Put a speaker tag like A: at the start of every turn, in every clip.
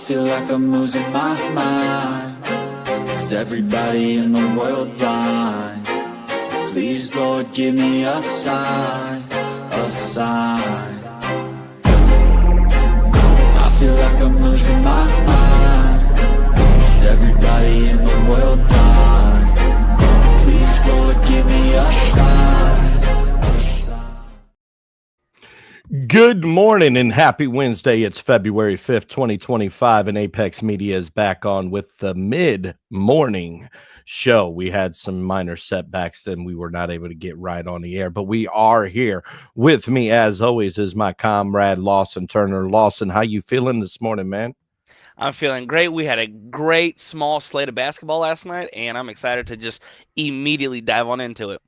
A: feel like I'm losing my mind. Is everybody in the world blind? Please, Lord, give me a sign, a sign. I feel like I'm losing my mind. Is everybody in the world blind? Please, Lord, give me a sign, a sign.
B: Good morning and happy Wednesday. It's February 5th, 2025, and Apex Media is back on with the mid-morning show. We had some minor setbacks and we were not able to get right on the air, but we are here. With me, as always, is my comrade Lawson Turner. Lawson, how you feeling this morning, man?
C: I'm feeling great. We had a great small slate of basketball last night, and I'm excited to just immediately dive on into it.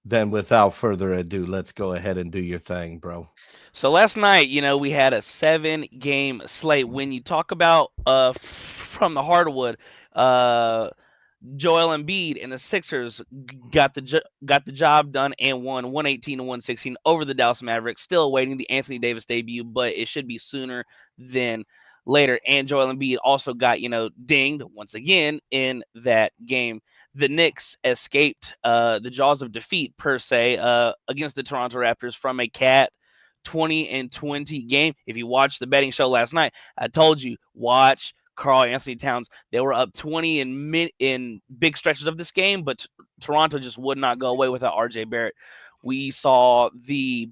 B: Then without further ado, let's go ahead and do your thing, bro.
C: So last night, we had a 7-game slate. When you talk about from the hardwood, Joel Embiid and the Sixers got the job done and won 118 to 116 over the Dallas Mavericks. Still awaiting the Anthony Davis debut, but it should be sooner than later. And Joel Embiid also got dinged once again in that game. The Knicks escaped the jaws of defeat per se against the Toronto Raptors from a cat 20-20 game. If you watched the betting show last night, I told you watch Karl-Anthony Towns. They were up 20 in big stretches of this game, but Toronto just would not go away without RJ Barrett. We saw the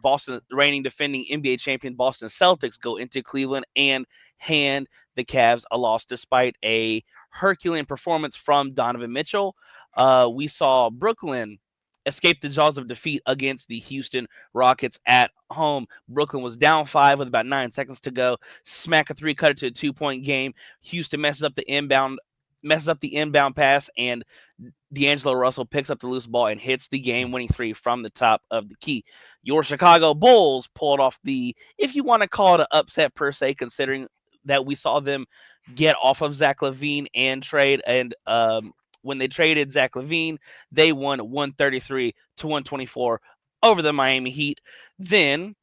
C: reigning defending NBA champion Boston Celtics go into Cleveland and hand the Cavs a loss despite a Herculean performance from Donovan Mitchell. We saw Brooklyn escape the jaws of defeat against the Houston Rockets at home. Brooklyn was down 5 with about 9 seconds to go. Smack a 3, cut it to a 2-point game. Houston messes up the inbound pass, and D'Angelo Russell picks up the loose ball and hits the game-winning 3 from the top of the key. Your Chicago Bulls pulled off the, if you want to call it an upset per se, considering that we saw them get off of Zach LaVine and trade, and when they traded Zach LaVine, they won 133 to 124 over the Miami Heat. Then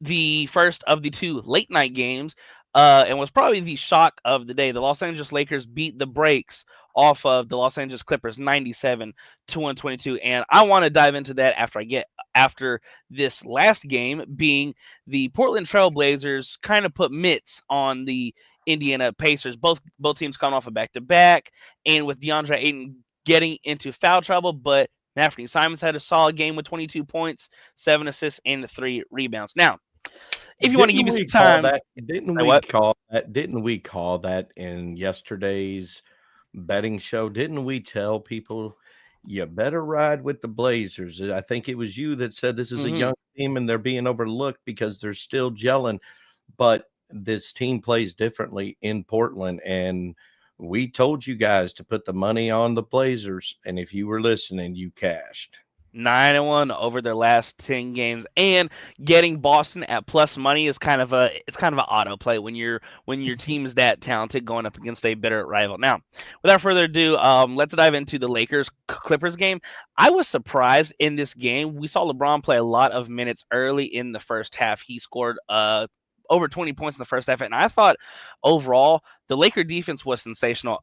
C: the first of the 2 late night games, and was probably the shock of the day, the Los Angeles Lakers beat the brakes off of the Los Angeles Clippers 97 to 122. And I want to dive into that after this last game, being the Portland Trailblazers kind of put mitts on the Indiana Pacers. Both teams coming off a back-to-back, and with DeAndre Ayton getting into foul trouble, but Anthony Simons had a solid game with 22 points, 7 assists, and 3 rebounds. Now, if you want to give me some time,
B: didn't we call that in yesterday's betting show? Didn't we tell people you better ride with the Blazers? I think it was you that said this is a young team and they're being overlooked because they're still gelling, but this team plays differently in Portland, and we told you guys to put the money on the Blazers, and if you were listening, you cashed.
C: 9-1 over their last 10 games, and getting Boston at plus money is kind of an auto play when your team is that talented going up against a bitter rival. Now, without further ado, let's dive into the Lakers Clippers game. I was surprised in this game. We saw LeBron play a lot of minutes early in the first half. He scored over 20 points in the first half, and I thought overall the Laker defense was sensational.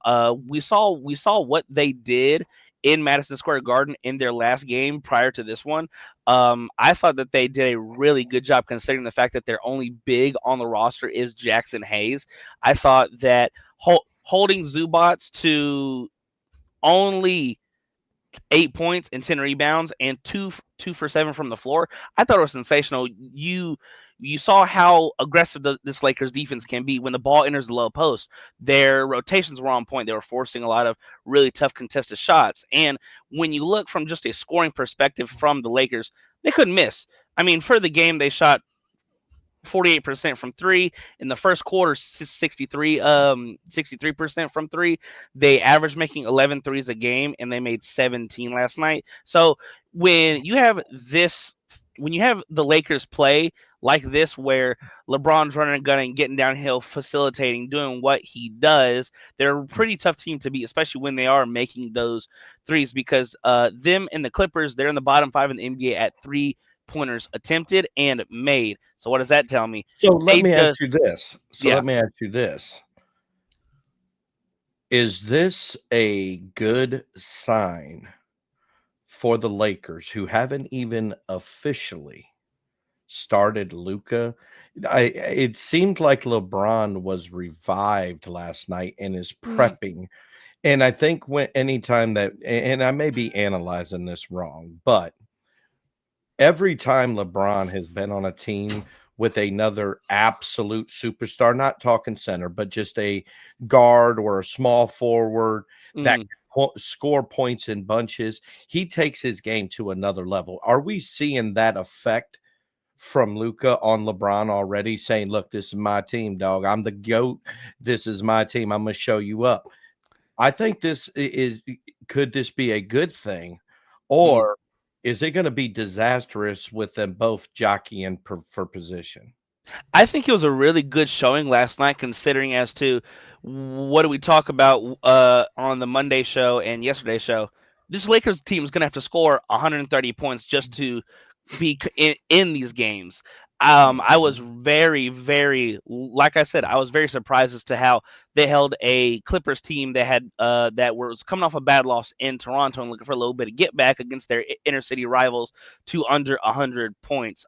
C: We saw what they did in Madison Square Garden in their last game prior to this one. I thought that they did a really good job considering the fact that their only big on the roster is Jackson Hayes. I thought that holding Zubats to only 8 points and 10 rebounds and 2 for 7 from the floor, I thought it was sensational. You saw how aggressive this Lakers defense can be when the ball enters the low post. Their rotations were on point. They were forcing a lot of really tough contested shots. And when you look from just a scoring perspective from the Lakers, they couldn't miss. I mean, for the game, they shot 48% from 3 in the first quarter, 63% from 3. They averaged making 11 threes a game, and they made 17 last night. So when you have the Lakers play like this, where LeBron's running and gunning, getting downhill, facilitating, doing what he does, they're a pretty tough team to beat, especially when they are making those threes, because them and the Clippers, they're in the bottom 5 in the NBA at 3 3-pointers attempted and made. So what does that tell me?
B: So let
C: They
B: me ask
C: just
B: you this.
C: yeah.
B: Is this a good sign for the Lakers, who haven't even officially started Luka? It seemed like LeBron was revived last night and is
C: Mm,
B: prepping. And I think when anytime that, and I may be analyzing this wrong, but every time LeBron has been on a team with another absolute superstar, not talking center, but just a guard or a small forward that
C: mm.
B: can score points in bunches, he takes his game to another level. Are we seeing that effect from Luka on LeBron already, saying, look, this is my team, dog. I'm the GOAT. This is my team. I'm going to show you up. I think this is, could this be a good thing,
C: Mm.
B: or is it going to be disastrous with them both jockeying for position?
C: I think it was a really good showing last night, considering as to what do we talk about on the Monday show and yesterday's show. This Lakers team is going to have to score 130 points just to be in these games. I was very, very, like I said, I was very surprised as to how they held a Clippers team that had that was coming off a bad loss in Toronto and looking for a little bit of get back against their inner city rivals to under 100 points.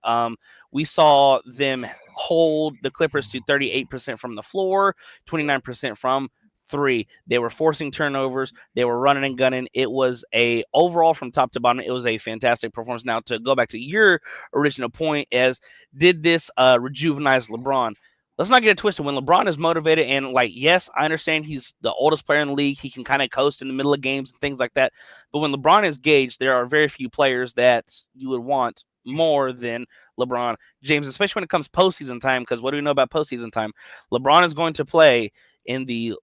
C: We saw them hold the Clippers to 38% from the floor, 29% from three. They were forcing turnovers. They were running and gunning. It was a overall from top to bottom. It was a fantastic performance. Now to go back to your original point, as did this rejuvenize LeBron? Let's not get it twisted. When LeBron is motivated and like, yes, I understand he's the oldest player in the league. He can kind of coast in the middle of games and things like that. But when LeBron is gauged, there are very few players that you would want more than LeBron James, especially when it comes postseason time. Because what do we know about postseason time? LeBron is going to play in the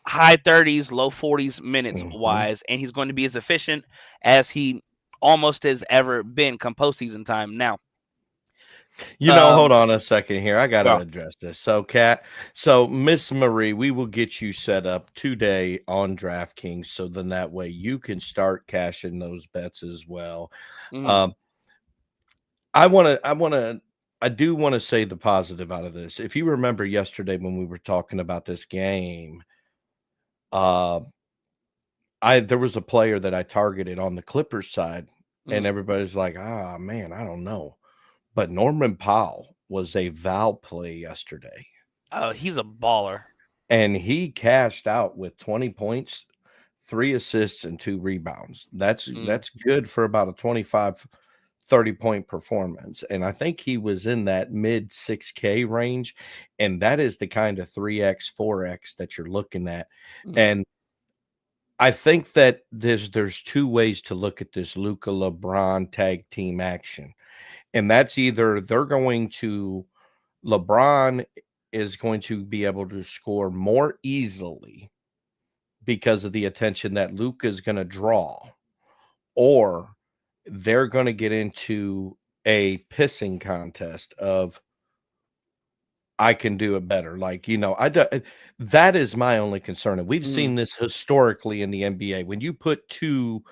C: high 30s, low 40s minutes
B: Mhm.
C: wise, and he's going to be as efficient as he almost has ever been come postseason time. Now,
B: Hold
C: um,
B: on a second here. I got to
C: yeah,
B: address this. So, Kat, so Miss Marie, we will get you set up today on DraftKings, so then that way you can start cashing those bets as well.
C: mhm,
B: Um, I do want to say the positive out of this. If you remember yesterday when we were talking about this game, uh, there was a player that I targeted on the Clippers side, and
C: mhm.
B: everybody's like, "Ah, man, I don't know." But Norman Powell was a Val play yesterday,
C: Oh, he's a baller.
B: and he cashed out with 20 points, 3 assists, and 2 rebounds.
C: Mm,
B: That's good for about a 25, 30-point performance, and I think he was in that mid 6K range, and that is the kind of 3X, 4X that you're looking at,
C: mm,
B: and I think that there's 2 ways to look at this Luka LeBron tag team action, and that's either LeBron is going to be able to score more easily because of the attention that Luka is going to draw, or they're going to get into a pissing contest of I can do it better. Like, that is my only concern. And we've
C: mm,
B: seen this historically in the NBA. When you put 2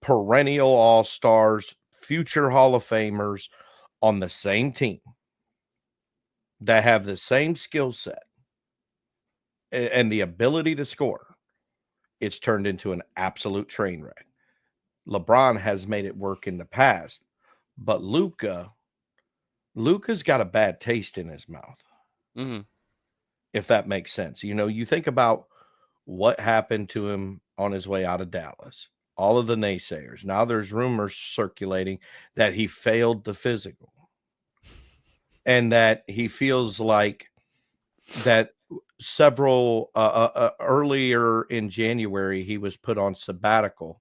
B: perennial all-stars, future Hall of Famers on the same team that have the same skill set and the ability to score, it's turned into an absolute train wreck. LeBron has made it work in the past, but Luka's got a bad taste in his mouth,
C: mhm,
B: if that makes sense. You think about what happened to him on his way out of Dallas. All of the naysayers. Now there's rumors circulating that he failed the physical and that he feels like that several earlier in January he was put on sabbatical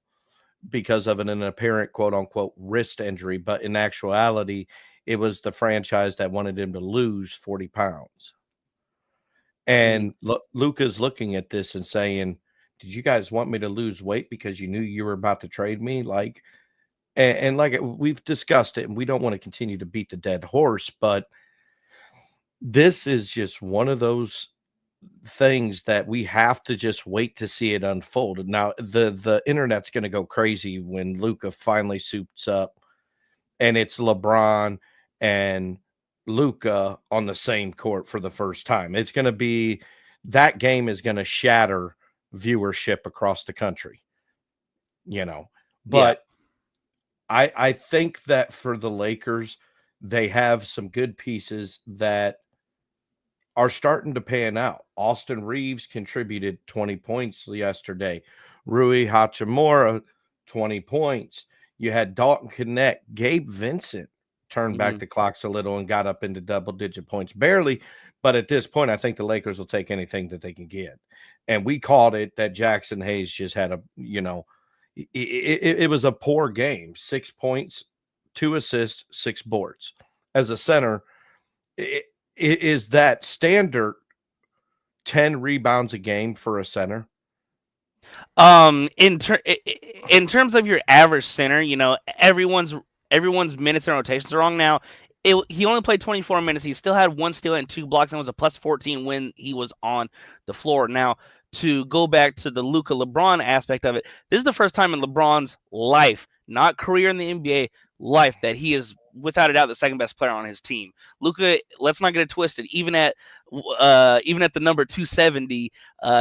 B: because of an apparent quote unquote wrist injury, but in actuality, it was the franchise that wanted him to lose 40 pounds.
C: mhm.
B: And Luka's looking at this and saying, did you guys want me to lose weight because you knew you were about to trade me? Like, and like we've discussed it, and we don't want to continue to beat the dead horse, but this is just one of those things that we have to just wait to see it unfold. Now, the internet's going to go crazy when Luka finally suits up and it's LeBron and Luka on the same court for the first time. It's going to be that game is going to shatter viewership across the country, But I think that for the Lakers, they have some good pieces that are starting to pan out. Austin Reeves contributed 20 points yesterday. Rui Hachimura, 20 points. You had Dalton Connect. Gabe Vincent turned back the clocks a little and got up into double-digit points. Barely, but at this point, I think the Lakers will take anything that they can get. And we called it that Jackson Hayes just had it was a poor game. 6 points, 2 assists, 6 boards. As a center, is that standard 10 rebounds a game for a center?
C: In terms of your average center, everyone's minutes and rotations are wrong now. He only played 24 minutes. He still had 1 steal and 2 blocks, and was a plus 14 when he was on the floor. Now, to go back to the Luka LeBron aspect of it, this is the first time in LeBron's life, not career in the NBA, life, that he is without a doubt the second best player on his team. Luka, let's not get it twisted. Even at the number 270,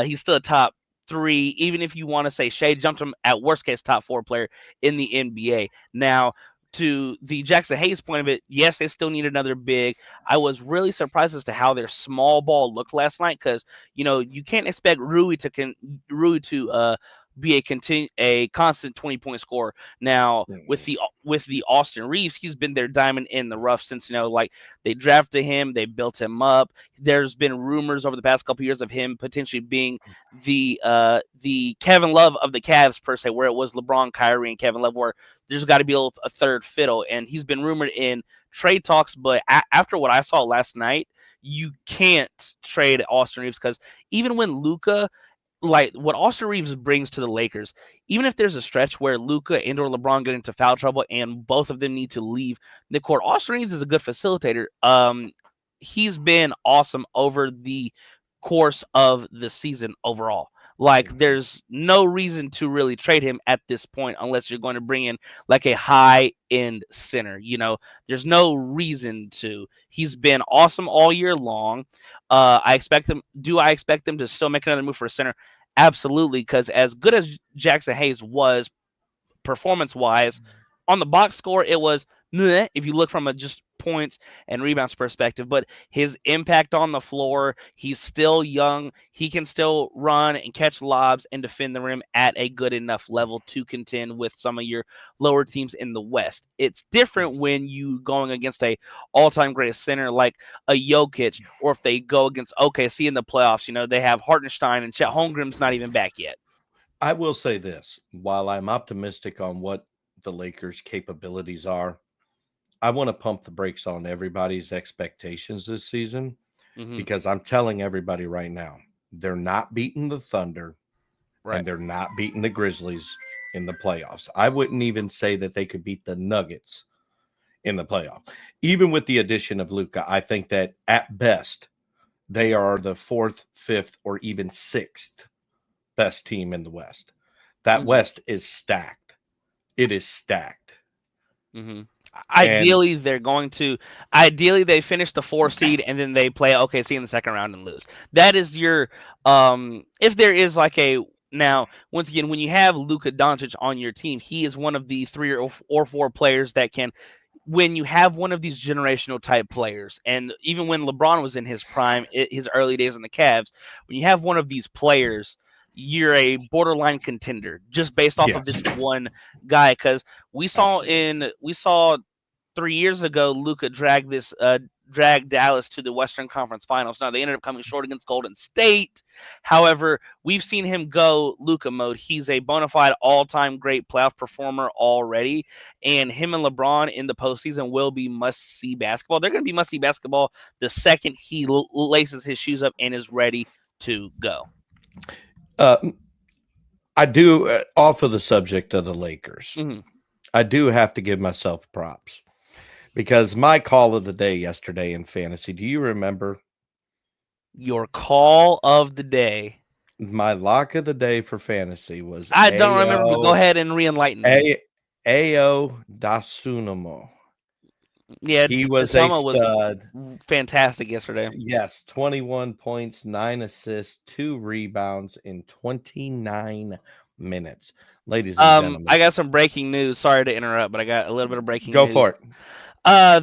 C: he's still a top 3. Even if you want to say Shea jumped him, at worst case, top 4 player in the NBA. Now, to the Jackson Hayes point of it, yes, they still need another big. I was really surprised as to how their small ball looked last night, because you can't expect Rui to be a constant 20-point scorer. Now, with the Austin Reeves, he's been their diamond in the rough since they drafted him, they built him up. There's been rumors over the past couple of years of him potentially being the Kevin Love of the Cavs, per se, where it was LeBron, Kyrie, and Kevin Love, where there's got to be a third fiddle. And he's been rumored in trade talks, but after what I saw last night, you can't trade Austin Reeves, because even when Luka, like what Austin Reeves brings to the Lakers, even if there's a stretch where Luka and or LeBron get into foul trouble and both of them need to leave the court, Austin Reeves is a good facilitator. He's been awesome over the course of the season overall. Like, there's no reason to really trade him at this point unless you're going to bring in like a high-end center. There's no reason to. He's been awesome all year long. I expect them to still make another move for a center? Absolutely, because as good as Jackson Hayes was performance-wise, on the box score, it was meh, if you look from a just points and rebounds perspective. But his impact on the floor, he's still young. He can still run and catch lobs and defend the rim at a good enough level to contend with some of your lower teams in the West. It's different when you going against a all-time greatest center like a Jokic, or if they go against OKC in the playoffs. They have Hartenstein, and Chet Holmgren's not even back yet.
B: I will say this: while I'm optimistic on what the Lakers' capabilities are, I want to pump the brakes on everybody's expectations this season, because I'm telling everybody right now, they're not beating the Thunder, and they're not beating the Grizzlies in the playoffs. I wouldn't even say that they could beat the Nuggets in the playoff. Even with the addition of Luka, I think that at best, they are the 4th, 5th, or even 6th best team in the West. That West is stacked. It is stacked.
C: Ideally, they finish the 4 seed and then they play OKC in the second round and lose. That is your if there is like a, now once again, when you have Luka Doncic on your team, he is one of the 3 or 4 players that can, when you have one of these generational type players, and even when LeBron was in his prime, his early days in the Cavs, when you have one of these players, you're a borderline contender just based off of this one guy. Because we saw 3 years ago, Luka dragged Dallas to the Western Conference Finals. Now, they ended up coming short against Golden State. However, we've seen him go Luka mode. He's a bona fide all-time great playoff performer already, and him and LeBron in the postseason will be must-see basketball. They're going to be must-see basketball the second he laces his shoes up and is ready to go.
B: I do, off of the subject of the Lakers, I do have to give myself props, because my call of the day yesterday in fantasy, do you remember?
C: Your call of the day.
B: My lock of the day for fantasy was
C: I don't remember, but go ahead and re-enlighten me.
B: Ayo Dosunmu.
C: Yeah,
B: He was a
C: Tama was
B: stud.
C: fantastic yesterday.
B: Yes, 21 points, 9 assists, 2 rebounds in 29 minutes. Ladies and gentlemen,
C: I got some breaking news. Sorry to interrupt, but I got a little bit of breaking
B: go
C: news.
B: for it.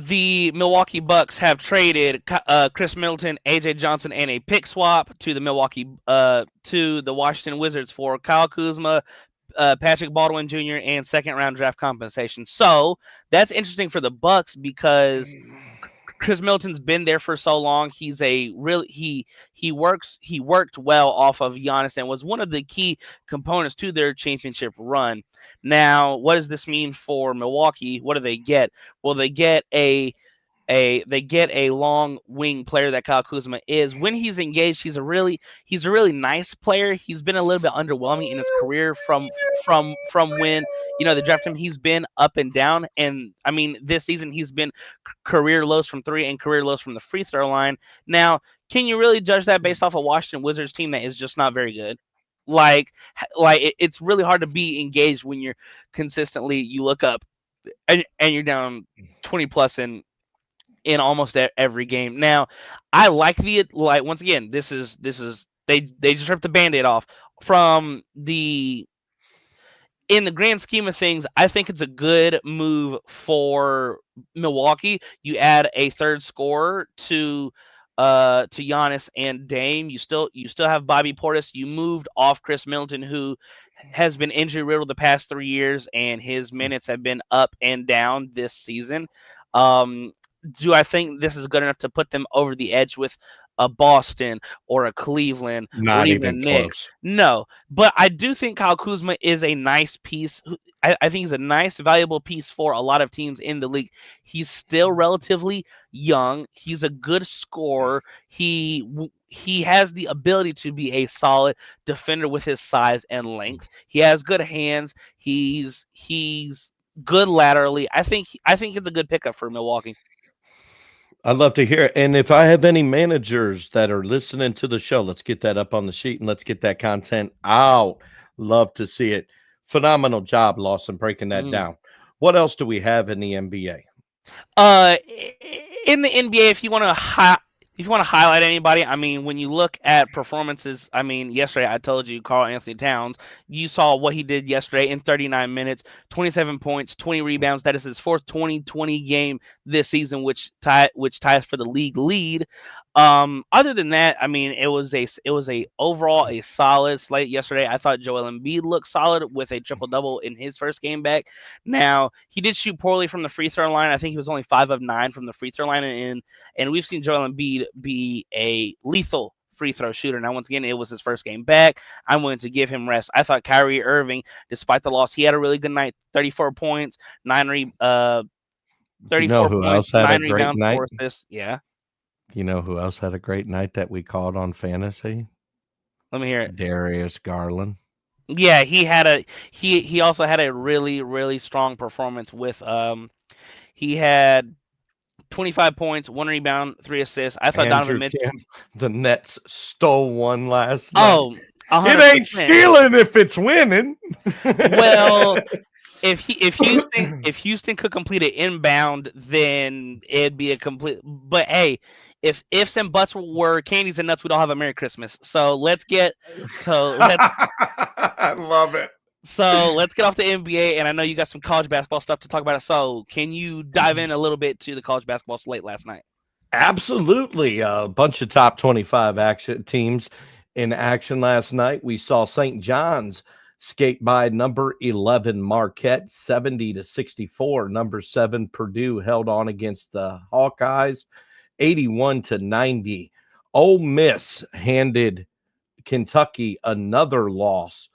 C: The Milwaukee Bucks have traded Chris Middleton, AJ Johnson, and a pick swap to the Washington Wizards for Kyle Kuzma, Patrick Baldwin Jr., and second round draft compensation. So that's interesting for the Bucks because Chris Middleton's been there for so long. He's a really he worked well off of Giannis and was one of the key components to their championship run. Now, what does this mean for Milwaukee? What do they get? Well, they get a long wing player that Kyle Kuzma is. When he's engaged, he's a really nice player. He's been a little bit underwhelming in his career from when they drafted him. He's been up and down, and I mean this season he's been career lows from 3 and career lows from the free throw line. Now, can you really judge that based off a Washington Wizards team that is just not very good? It's really hard to be engaged when you're consistently you look up and you're down 20 plus in almost every game. Now, I like once again, this is they just ripped the Band-Aid off from in the grand scheme of things. I think it's a good move for Milwaukee. You add a third scorer to Giannis and Dame. You still have Bobby Portis. You moved off Chris Middleton, who has been injury riddled the past 3 years, and his minutes have been up and down this season. Do I think this is good enough to put them over the edge with a Boston or a Cleveland
B: Not
C: or even a
B: even
C: Knicks?
B: close.
C: No, but I do think Kyle Kuzma is a nice piece. I think he's a nice, valuable piece for a lot of teams in the league. He's still relatively young. He's a good scorer. He has the ability to be a solid defender with his size and length. He has good hands. He's good laterally. I think it's a good pickup for Milwaukee.
B: I'd love to hear it. And if I have any managers that are listening to the show, let's get that up on the sheet and let's get that content out. Love to see it. Phenomenal job, Lawson, breaking that down. What else do we have in the NBA?
C: In the NBA, if you want to highlight anybody, I mean, when you look at performances, I mean, yesterday I told you Karl Anthony Towns. You saw what he did yesterday in 39 minutes, 27 points, 20 rebounds. That is his fourth 20-20 game this season, which ties for the league lead. Other than that, I mean, it was overall a solid slate yesterday. I thought Joel Embiid looked solid with a triple-double in his first game back. Now, he did shoot poorly from the free throw line. I think he was only 5 of 9 from the free throw line, and we've seen Joel Embiid be a lethal free throw shooter. Now, once again, it was his first game back. I'm willing to give him rest. I thought Kyrie Irving, despite the loss, he had a really good night. 34 points, 9 rebounds, 4 assists. Yeah.
B: You know who else had a great night that we called on fantasy?
C: Let me hear it.
B: Darius Garland.
C: Yeah, he also had a really, really strong performance with he had 25 points, 1 rebound, 3 assists. I thought Donovan Mitchell.
B: The Nets stole one last night.
C: Oh, 100%.
B: It ain't stealing if it's winning.
C: Well, if Houston could complete an inbound, then it'd be a complete. But hey, if ifs and buts were candies and nuts, we'd all have a Merry Christmas. I
B: love it.
C: So let's get off the NBA, and I know you got some college basketball stuff to talk about. So can you dive in a little bit to the college basketball slate last night?
B: Absolutely. A bunch of top 25 teams in action last night. We saw St. John's skate by number 11 Marquette 70-64. Number 7 Purdue held on against the Hawkeyes 81-90. Ole Miss handed Kentucky another loss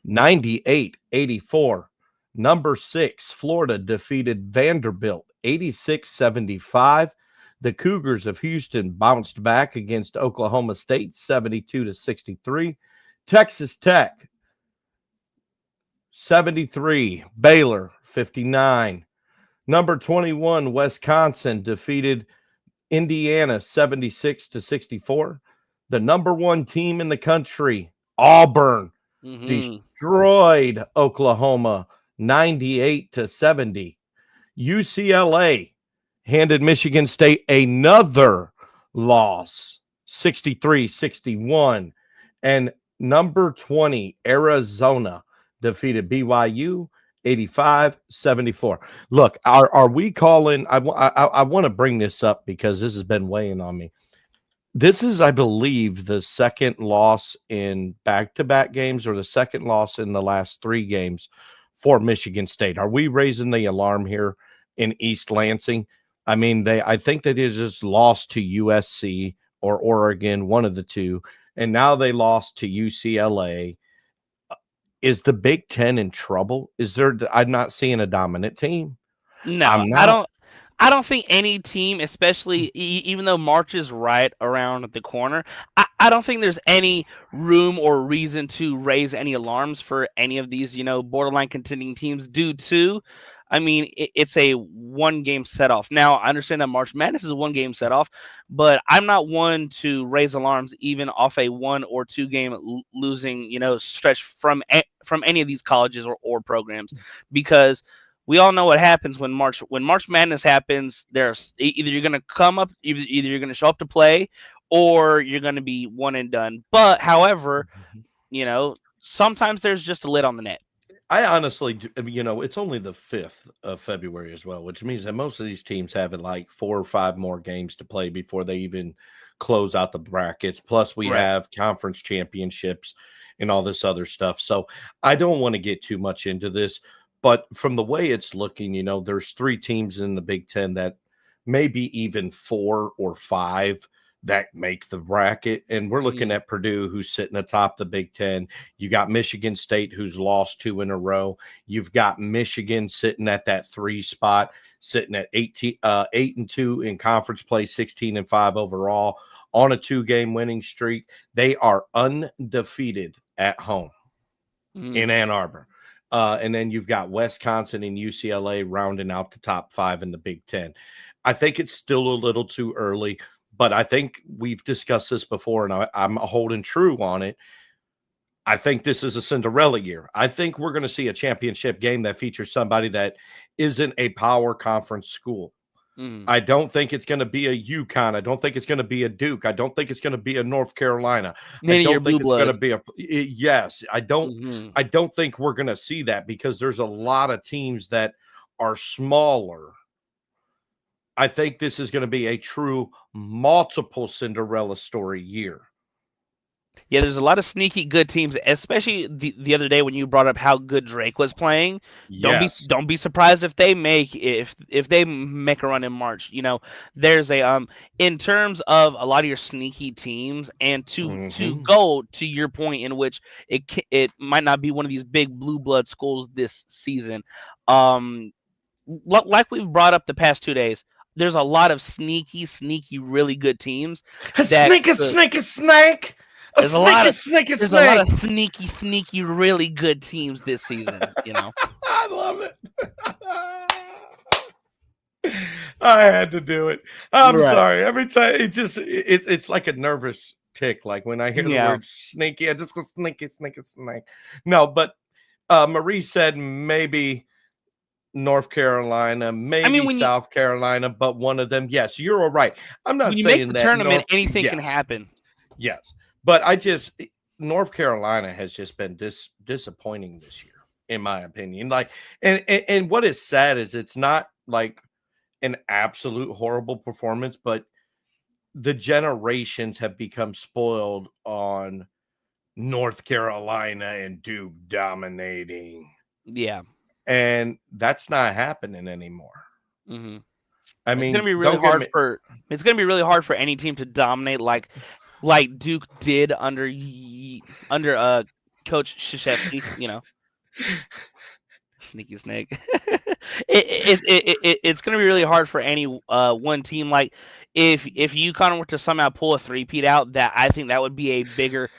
B: 98-84. Number 6 Florida defeated Vanderbilt 86-75. The Cougars of Houston bounced back against Oklahoma State 72-63. Texas Tech 73, Baylor 59. Number 21 Wisconsin defeated Indiana 76-64. The number 1 team in the country, Auburn, destroyed Oklahoma 98-70. UCLA handed Michigan State another loss, 63-61. And number 20, Arizona, defeated BYU 85-74. Look, are we calling? I want to bring this up because this has been weighing on me. This is, I believe, the second loss in back-to-back games or the second loss in the last 3 games for Michigan State. Are we raising the alarm here in East Lansing? I mean, I think they just lost to USC or Oregon, one of the two, and now they lost to UCLA. Is the Big Ten in trouble? I'm not seeing a dominant team.
C: No, I don't think any team, especially even though March is right around the corner, I don't think there's any room or reason to raise any alarms for any of these, borderline contending teams due to, I mean, it's a 1-game set off. Now, I understand that March Madness is a 1-game set off, but I'm not one to raise alarms even off a 1 or 2 game losing, stretch from any of these colleges or programs, because we all know what happens when March Madness happens. There's either you're going to come up, either you're going to show up to play, or you're going to be one and done. But however, sometimes there's just a lid on the net.
B: I honestly, it's only the 5th of February as well, which means that most of these teams have like 4 or 5 more games to play before they even close out the brackets. Plus, we have conference championships and all this other stuff. So I don't want to get too much into this. But from the way it's looking, there's 3 teams in the Big Ten that maybe even 4 or 5 that make the bracket. And we're looking at Purdue, who's sitting atop the Big Ten. You got Michigan State, who's lost 2 in a row. You've got Michigan sitting at that 3 spot, sitting at 8-2 in conference play, 16-5 overall, on a 2-game winning streak. They are undefeated at home in Ann Arbor. And then you've got Wisconsin and UCLA rounding out the top 5 in the Big Ten. I think it's still a little too early, but I think we've discussed this before, and I'm holding true on it. I think this is a Cinderella year. I think we're going to see a championship game that features somebody that isn't a power conference school. I don't think it's going to be a UConn. I don't think it's going to be a Duke. I don't think it's going to be a North Carolina. I don't think it's going to be yes. I don't think we're going to see that because there's a lot of teams that are smaller. I think this is going to be a true multiple Cinderella story year.
C: Yeah, there's a lot of sneaky good teams, especially the other day when you brought up how good Drake was playing.
B: Yes.
C: Don't be surprised if they make a run in March. There's a in terms of a lot of your sneaky teams, and to go to your point in which it might not be one of these big blue blood schools this season. Like we've brought up the past 2 days, there's a lot of sneaky really good teams.
B: Snake.
C: There's a lot of sneaky, really good teams this season.
B: I love it. I had to do it. I'm sorry. Every time it's like a nervous tick. Like when I hear the word sneaky, I just go snake. No, but Marie said maybe North Carolina, maybe South Carolina, but one of them. Yes, you're all right. I'm not saying
C: make the
B: that
C: tournament, anything can happen.
B: Yes. But North Carolina has just been disappointing this year, in my opinion. Like, and what is sad is it's not like an absolute horrible performance, but the generations have become spoiled on North Carolina and Duke dominating.
C: Yeah.
B: And that's not happening anymore. I mean,
C: it's going to be really hard for any team to dominate like Duke did under Coach Krzyzewski, Sneaky snake. It's going to be really hard for any one team. Like if UConn were to somehow pull a 3-peat out, I think that would be a bigger,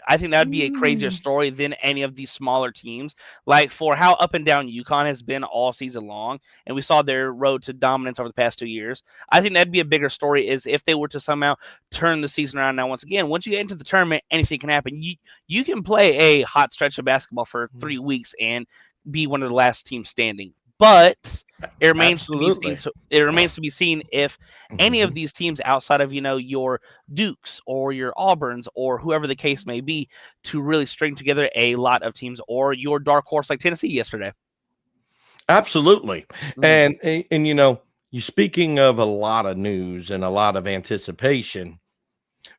C: I think that would be a crazier story than any of these smaller teams. Like for how up and down UConn has been all season long, and we saw their road to dominance over the past 2 years. I think that'd be a bigger story is if they were to somehow turn the season around. Now, once again, once you get into the tournament, anything can happen. You can play a hot stretch of basketball for 3 weeks and be one of the last teams standing. but it remains
B: Absolutely.
C: to be seen if any of
B: Mhm.
C: these teams outside of your Dukes or your Auburns or whoever the case may be to really string together a lot of teams, or your dark horse like Tennessee yesterday.
B: Absolutely.
C: Mhm.
B: And you know, you speaking of a lot of news and a lot of anticipation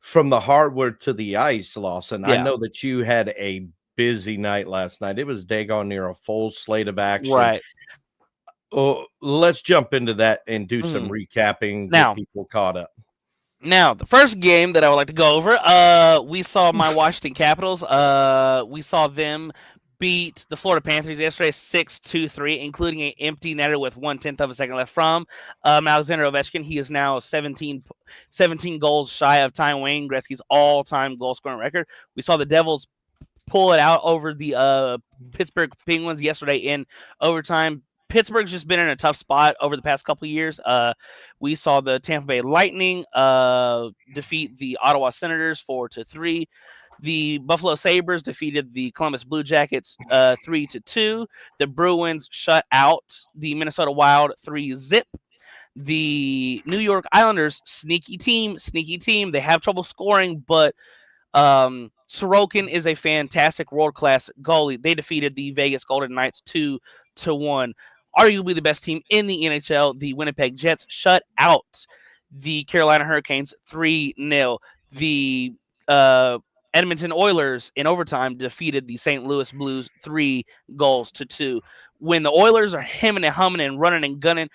B: from the hardwood to the ice, Lawson. I
C: Yeah,
B: know that you had a busy night last night. It was daggone near a full slate of action.
C: right.
B: Oh, let's jump into that and do some
C: Mhm.
B: recapping, get
C: Now,
B: people caught up.
C: the first game that I would like to go over, we saw my Washington Capitals. We saw them beat the Florida Panthers yesterday 6-2-3, including an empty netter with 1/10 of a second left from Alexander Ovechkin. He is now 17 goals shy of Ty Wayne Gretzky's all-time goal scoring record. We saw the Devils pull it out over the Pittsburgh Penguins yesterday in overtime. Pittsburgh's just been in a tough spot over the past couple of years. We saw the Tampa Bay Lightning defeat the Ottawa Senators 4-3. The Buffalo Sabres defeated the Columbus Blue Jackets 3-2. The Bruins shut out the Minnesota Wild 3-0. The New York Islanders, sneaky team. They have trouble scoring, but Sorokin is a fantastic world-class goalie. They defeated the Vegas Golden Knights 2-1. Arguably the best team in the NHL, the Winnipeg Jets shut out the Carolina Hurricanes 3-0. The Edmonton Oilers in overtime defeated the St. Louis Blues 3-2. When the Oilers are hemming and humming and running and gunning,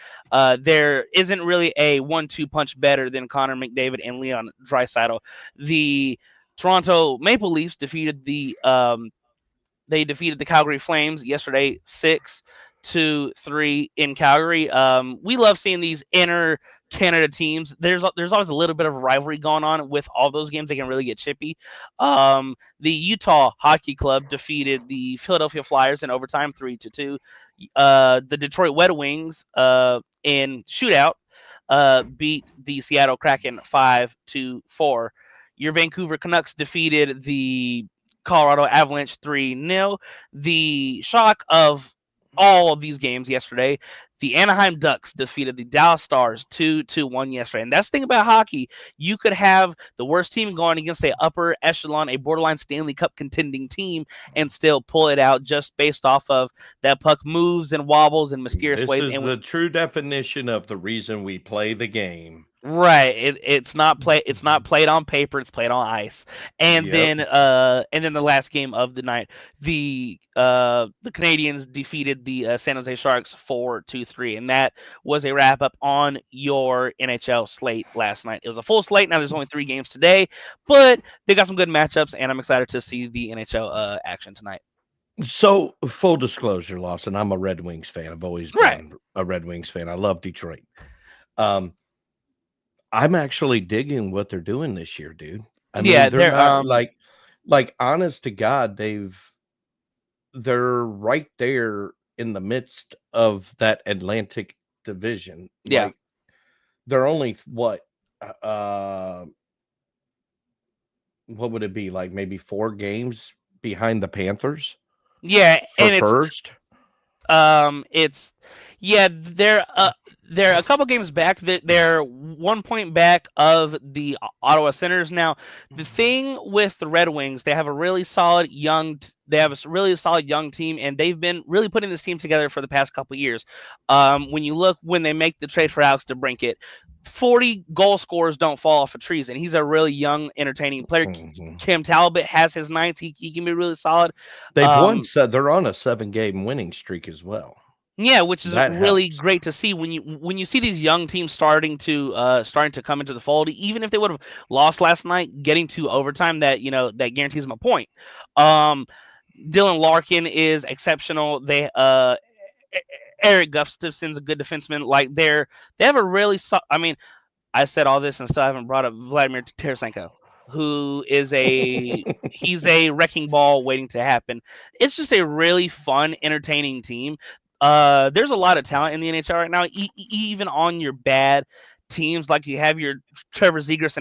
C: there isn't really a 1-2 punch better than Connor McDavid and Leon Draisaitl. The Toronto Maple Leafs defeated the Calgary Flames yesterday 6-3 in Calgary. We love seeing these inner Canada teams. There's always a little bit of rivalry going on with all those games. They can really get chippy. The Utah Hockey Club defeated the Philadelphia Flyers in overtime 3-2. The Detroit Red Wings in shootout beat the Seattle Kraken 5-4. Your Vancouver Canucks defeated the Colorado Avalanche 3-0. The shock of all of these games yesterday, the Anaheim Ducks defeated the Dallas Stars 2-1 yesterday. And that's the thing about hockey. You could have the worst team going against a upper echelon, a borderline Stanley Cup contending team, and still pull it out just based off of that puck moves and wobbles in mysterious
B: This
C: ways.
B: is
C: And
B: the true definition of the reason we play the game.
C: right, it's not played on paper, it's played on ice. And
B: Yep.
C: then the last game of the night, the Canadians defeated the San Jose Sharks 4-3, and that was a wrap up on your NHL slate last night. It was a full slate. Now there's only 3 games today, but they got some good matchups, and I'm excited to see the NHL action tonight.
B: So, full disclosure, Lawson, I'm a Red Wings fan. I've always
C: Right.
B: been a Red Wings fan. I love Detroit. I'm actually digging what they're doing this year, dude. I mean,
C: Yeah,
B: they're
C: they're
B: not like honest to God, they're right there in the midst of that Atlantic division.
C: yeah.
B: Like they're only what would it be? Like maybe 4 games behind the Panthers
C: Yeah,
B: for
C: and
B: first?
C: it's they're a couple games back. They're 1 point back of the Ottawa Senators. Now, the thing with the Red Wings, they have a really solid young team, and they've been really putting this team together for the past couple years. When they make the trade for Alex DeBrincat, 40 goal scorers don't fall off of trees, and he's a really young, entertaining player.
B: Mhm.
C: Kim Talbot has his nights. He can be really solid.
B: They've won,
C: Um,
B: so they're on a 7-game winning streak as well.
C: Yeah, which is
B: That
C: really
B: helps.
C: great to see when you see these young teams starting to come into the fold. Even if they would have lost last night, getting to overtime, that guarantees them a point. Dylan Larkin is exceptional. Eric Gustafson's a good defenseman. Like they have a really I mean, I said all this and still haven't brought up Vladimir Tarasenko, who is he's a wrecking ball waiting to happen. It's just a really fun, entertaining team. There's a lot of talent in the NHL right now, even on your bad teams. Like you have your Trevor Zegras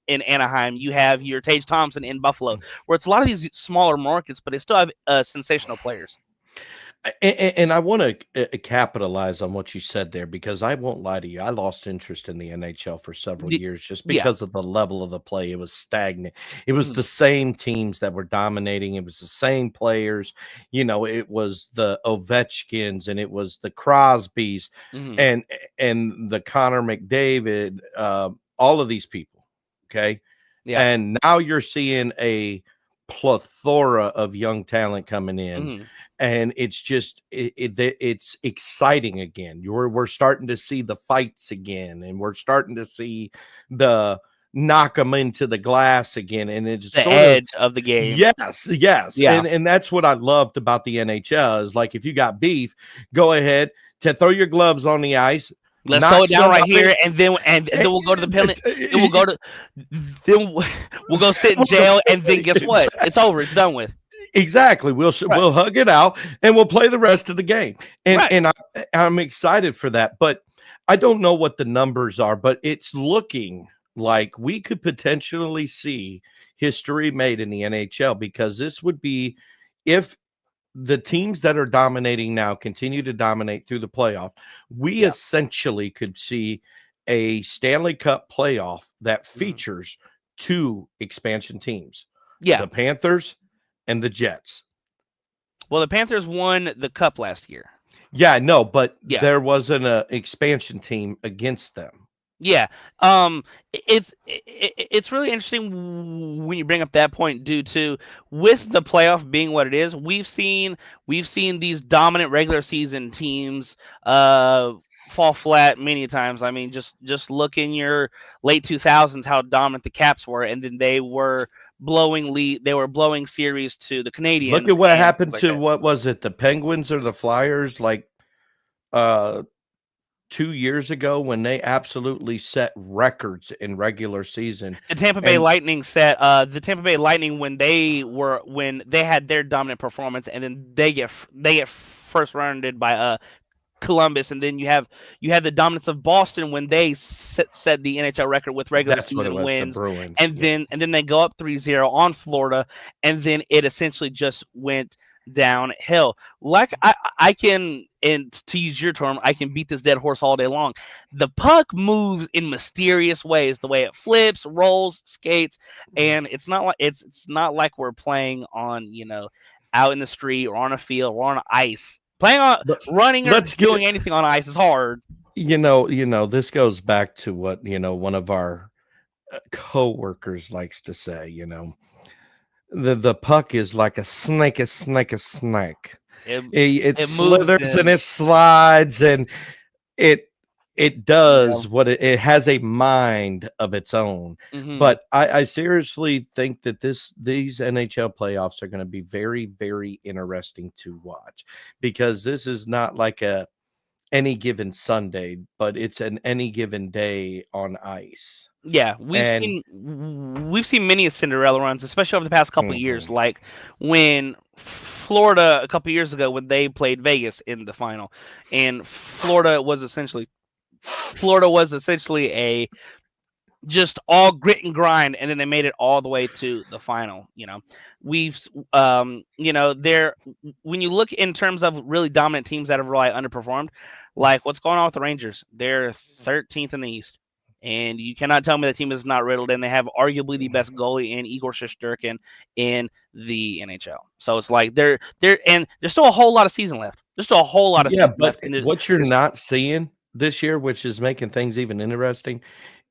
C: in Anaheim, you have your Tage Thompson in Buffalo, where it's a lot of these smaller markets, but they still have sensational players.
B: And I want to capitalize on what you said there because I won't lie to you. I lost interest in the NHL for several
C: Y-
B: years just
C: Yeah.
B: because of the level of the play. It was stagnant. It was
C: Mhm.
B: the same teams that were dominating. It was the same players. It was the Ovechkins and it was the Crosbys
C: Mhm.
B: and the Connor McDavid, all of these people. Okay.
C: Yeah.
B: And now you're seeing a plethora of young talent coming in,
C: Mhm.
B: and it's just it's exciting again. We're starting to see the fights again, and we're starting to see the knock them into the glass again, and it's
C: The
B: sort of
C: edge of the game.
B: yes,
C: Yeah.
B: and that's what I loved about the NHL is like if you got beef, go ahead to throw your gloves on the ice,
C: Let's throw
B: knock
C: it down right
B: somebody.
C: here, and then we'll go to the penalty. Then we'll go to then we'll go sit in jail, and then guess what? It's over. It's done with.
B: Exactly. We'll
C: Right.
B: we'll hug it out and we'll play the rest of the game. And
C: Right.
B: and I'm excited for that, but I don't know what the numbers are, but it's looking like we could potentially see history made in the NHL because this would be if the teams that are dominating now continue to dominate through the playoff, we
C: Yeah.
B: essentially could see a Stanley Cup playoff that
C: Mhm.
B: features two expansion teams,
C: Yeah.
B: the Panthers and the Jets.
C: Well, the Panthers won the cup last year.
B: Yeah, no, but
C: Yeah.
B: there wasn't an expansion team against them.
C: Yeah. It's really interesting when you bring up that point due to with the playoff being what it is, we've seen these dominant regular season teams fall flat many times. I mean, just look in your late 2000s how dominant the Caps were, and then they were blowing series to the Canadians.
B: Look at what
C: and
B: happened
C: things like
B: to
C: that.
B: what was it, the Penguins or the Flyers, like 2 years ago when they absolutely set records in regular season.
C: The Tampa Bay
B: And
C: Lightning when they had their dominant performance, and then they get first rounded by Columbus, and then you had the dominance of Boston when they set the NHL record with regular
B: that's what it
C: season
B: was, the
C: wins,
B: Bruins.
C: and
B: Yeah.
C: then they go up 3-0 on Florida, and then it essentially just went downhill. Like I can, and to use your term, I can beat this dead horse all day long. The puck moves in mysterious ways, the way it flips, rolls, skates, and it's not like we're playing on, out in the street or on a field or on ice. Playing on
B: But
C: running or
B: let's get
C: doing anything on ice is hard.
B: this goes back to what one of our co-workers likes to say, the puck is like a snake.
C: It
B: It
C: moves
B: slithers and
C: in.
B: it slides and it does what it has a mind of its own.
C: Mhm.
B: But I seriously think that these NHL playoffs are going to be very, very interesting to watch because this is not like any given Sunday, but it's an any given day on ice.
C: Yeah,
B: And
C: we've seen many Cinderella runs, especially over the past couple of years.
B: Mhm.
C: Like when Florida a couple of years ago when they played Vegas in the final, and Florida was essentially a just all grit and grind, and then they made it all the way to the final. We've there when you look in terms of really dominant teams that have really underperformed, like what's going on with the Rangers. They're 13th in the East, and you cannot tell me the team is not riddled, and they have arguably the best goalie in Igor Shesterkin in the NHL. So it's like there's still a whole lot of season left. There's still a whole lot of
B: yeah,
C: season
B: but
C: left. And
B: what you're not seeing this year, which is making things even interesting,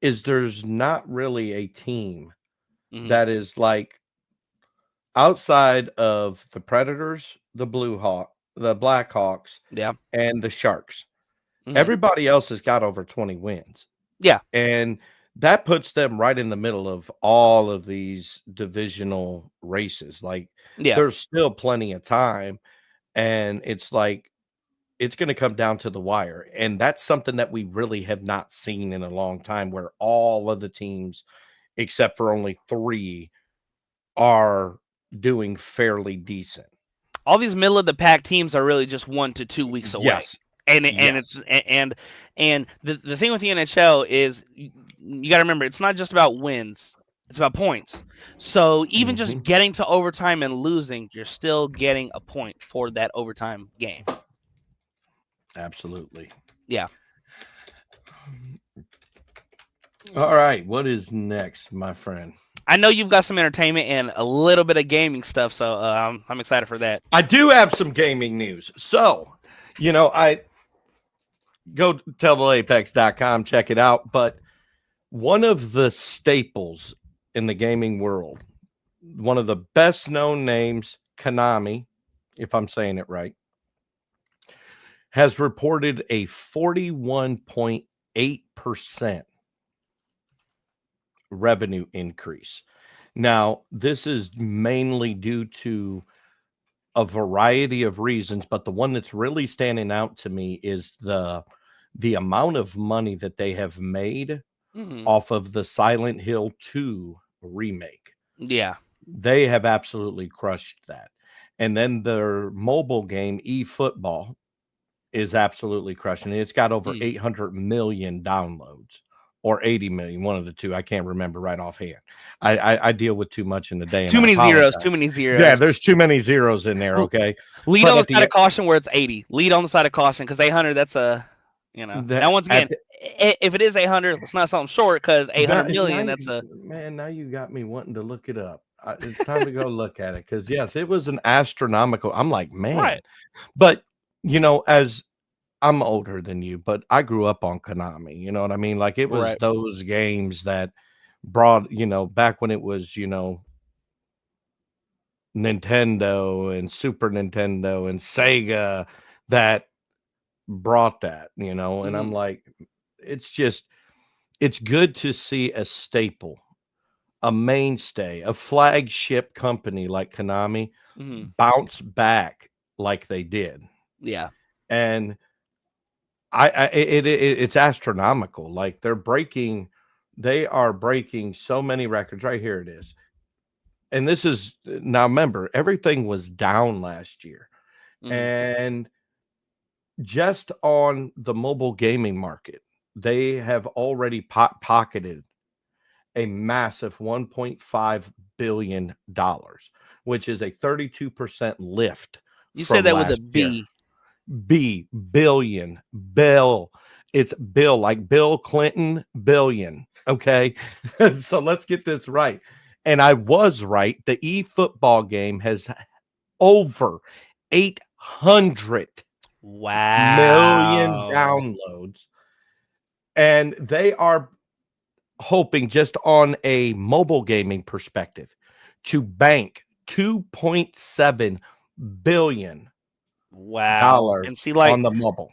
B: is there's not really a team
C: Mhm.
B: that is like outside of the Predators, the the Blackhawks,
C: Yeah.
B: and the Sharks.
C: Mhm.
B: Everybody else has got over 20 wins.
C: Yeah.
B: And that puts them right in the middle of all of these divisional races. Like
C: Yeah.
B: there's still plenty of time. And it's like it's going to come down to the wire. And that's something that we really have not seen in a long time where all of the teams, except for only 3, are doing fairly decent.
C: All these middle of the pack teams are really just 1 to 2 weeks away.
B: Yes.
C: And
B: Yes.
C: the thing with the NHL is you got to remember it's not just about wins. It's about points. So even just
B: Mhm.
C: getting to overtime and losing, you're still getting a point for that overtime game.
B: Absolutely.
C: Yeah.
B: All right. What is next, my friend?
C: I know you've got some entertainment and a little bit of gaming stuff, so I'm excited for that.
B: I do have some gaming news. So, I go to TellTheApex.com, check it out. But one of the staples in the gaming world, one of the best known names, Konami, if I'm saying it right, has reported a 41.8% revenue increase. Now, this is mainly due to a variety of reasons, but the one that's really standing out to me is the amount of money that they have made
C: Hmm.
B: off of the Silent Hill 2 remake.
C: Yeah.
B: They have absolutely crushed that. And then their mobile game, eFootball, is absolutely crushing it. It's got over 800 million downloads or 80 million, one of the two. I can't remember right offhand. I deal with too much in the day. And
C: Too
B: I
C: many zeros.
B: apologize.
C: Too many zeros.
B: Yeah, there's too many zeros in there. Okay.
C: Lead
B: But
C: on the
B: at the
C: side of caution where it's 80. Lead on the side of caution because 800. That's a, Now once again,
B: at the,
C: if it is 800, let's not something short because 800 million. That's a.
B: man, now you got me wanting to look it up. It's time to go look at it because yes, it was an astronomical. I'm like, man,
C: Right.
B: but as I'm older than you, but I grew up on Konami. You know what I mean? Like it was
C: Right.
B: those games that brought, back when it was, Nintendo and Super Nintendo and Sega that brought that, and I'm
C: Mhm.
B: like, it's good to see a staple, a mainstay, a flagship company like Konami
C: Mhm.
B: bounce back like they did.
C: Yeah.
B: And it's astronomical. Like they are breaking so many records. Right here it is. And this is now remember, everything was down last year.
C: Mhm.
B: And just on the mobile gaming market, they have already pocketed a massive $1.5 billion, which is a 32% lift
C: You said
B: from
C: that with a
B: last year.
C: B.
B: Billion, Bill. It's Bill, like Bill Clinton, billion. Okay. So let's get this right. And I was right. The eFootball game has over 800 million
C: Wow.
B: downloads. And they are hoping, just on a mobile gaming perspective, to bank $2.7 billion
C: Wow. And see, like
B: on the mobile.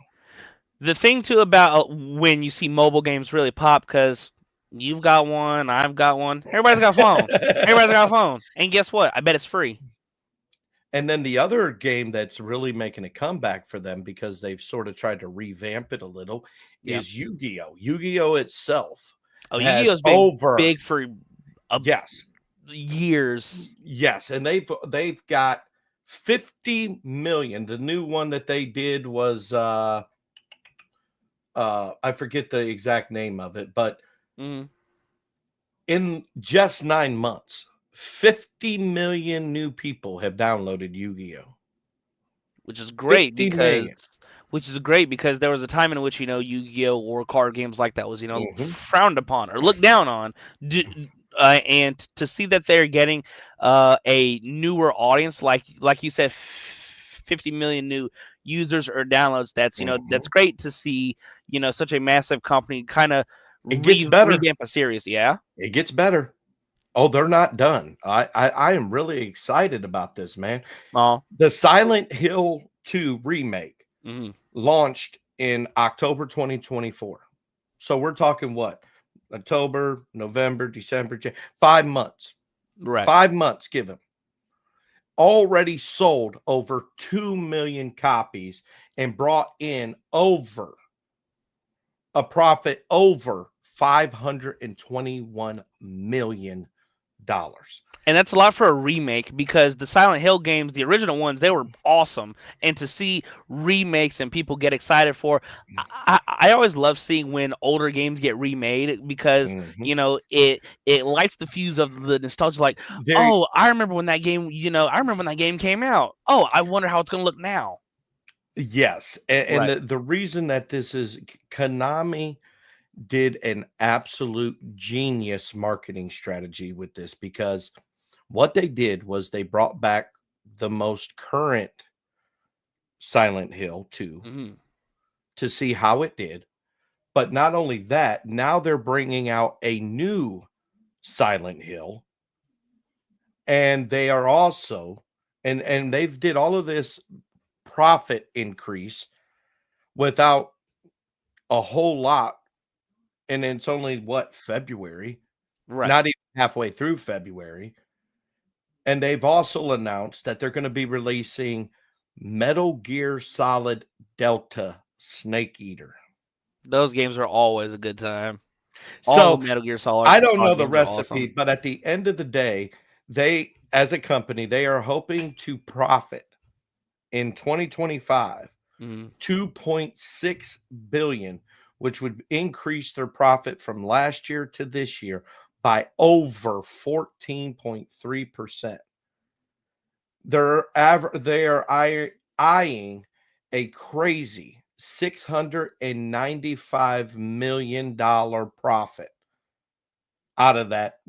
C: the thing too about when you see mobile games really pop, because you've got one, I've got one, everybody's got a phone. Everybody's got a phone. And guess what? I bet it's free.
B: And then the other game that's really making a comeback for them, because they've sort of tried to revamp it a little,
C: Yeah.
B: is Yu-Gi-Oh! Yu-Gi-Oh! Itself
C: Oh,
B: has
C: Yu-Gi-Oh's been
B: over,
C: big for
B: yes,
C: years.
B: yes, and they've got 50 million. The new one that they did was I forget the exact name of it, but
C: Mhm.
B: in just 9 months, 50 million new people have downloaded Yu-Gi-Oh!
C: Which is great
B: 50
C: because
B: million.
C: there was a time in which Yu-Gi-Oh or card games like that was
B: Mhm.
C: frowned upon or looked down on. And to see that they're getting a newer audience, like you said, 50 million new users or downloads. That's that's
B: Mhm.
C: great to see. Such a massive company kind of
B: It gets better.
C: revamp a series. Yeah.
B: It gets better. Oh, they're not done. I am really excited about this, man.
C: Oh.
B: The Silent Hill 2 remake
C: Hmm.
B: launched in October 2024. So we're talking what? October, November, December, 5 months.
C: Right.
B: 5 months, give them. Already sold over 2 million copies and brought in over a profit over $521 million.
C: And that's a lot for a remake because the Silent Hill games, the original ones, they were awesome. And to see remakes and people get excited for, I always love seeing when older games get remade because
B: Mhm.
C: it lights the fuse of the nostalgia. Like,
B: There,
C: oh, I remember when that game. I remember when that game came out. Oh, I wonder how it's gonna look now.
B: yes, and
C: Right.
B: the reason that this is Konami did an absolute genius marketing strategy with this because what they did was they brought back the most current Silent Hill 2
C: Hmm.
B: to see how it did. But not only that, now they're bringing out a new Silent Hill, and they are also and they've did all of this profit increase without a whole lot, and it's only what, February,
C: Right.
B: not even halfway through February. And they've also announced that they're going to be releasing Metal Gear Solid Delta Snake Eater.
C: Those games are always a good time. All the
B: So
C: Metal Gear Solid
B: I don't know the
C: games are
B: recipe,
C: awesome.
B: but at the end of the day, they, as a company, they are hoping to profit in 2025
C: Hmm.
B: 2.6 billion, which would increase their profit from last year to this year by over 14.3%. They are eyeing a crazy $695 million profit out of that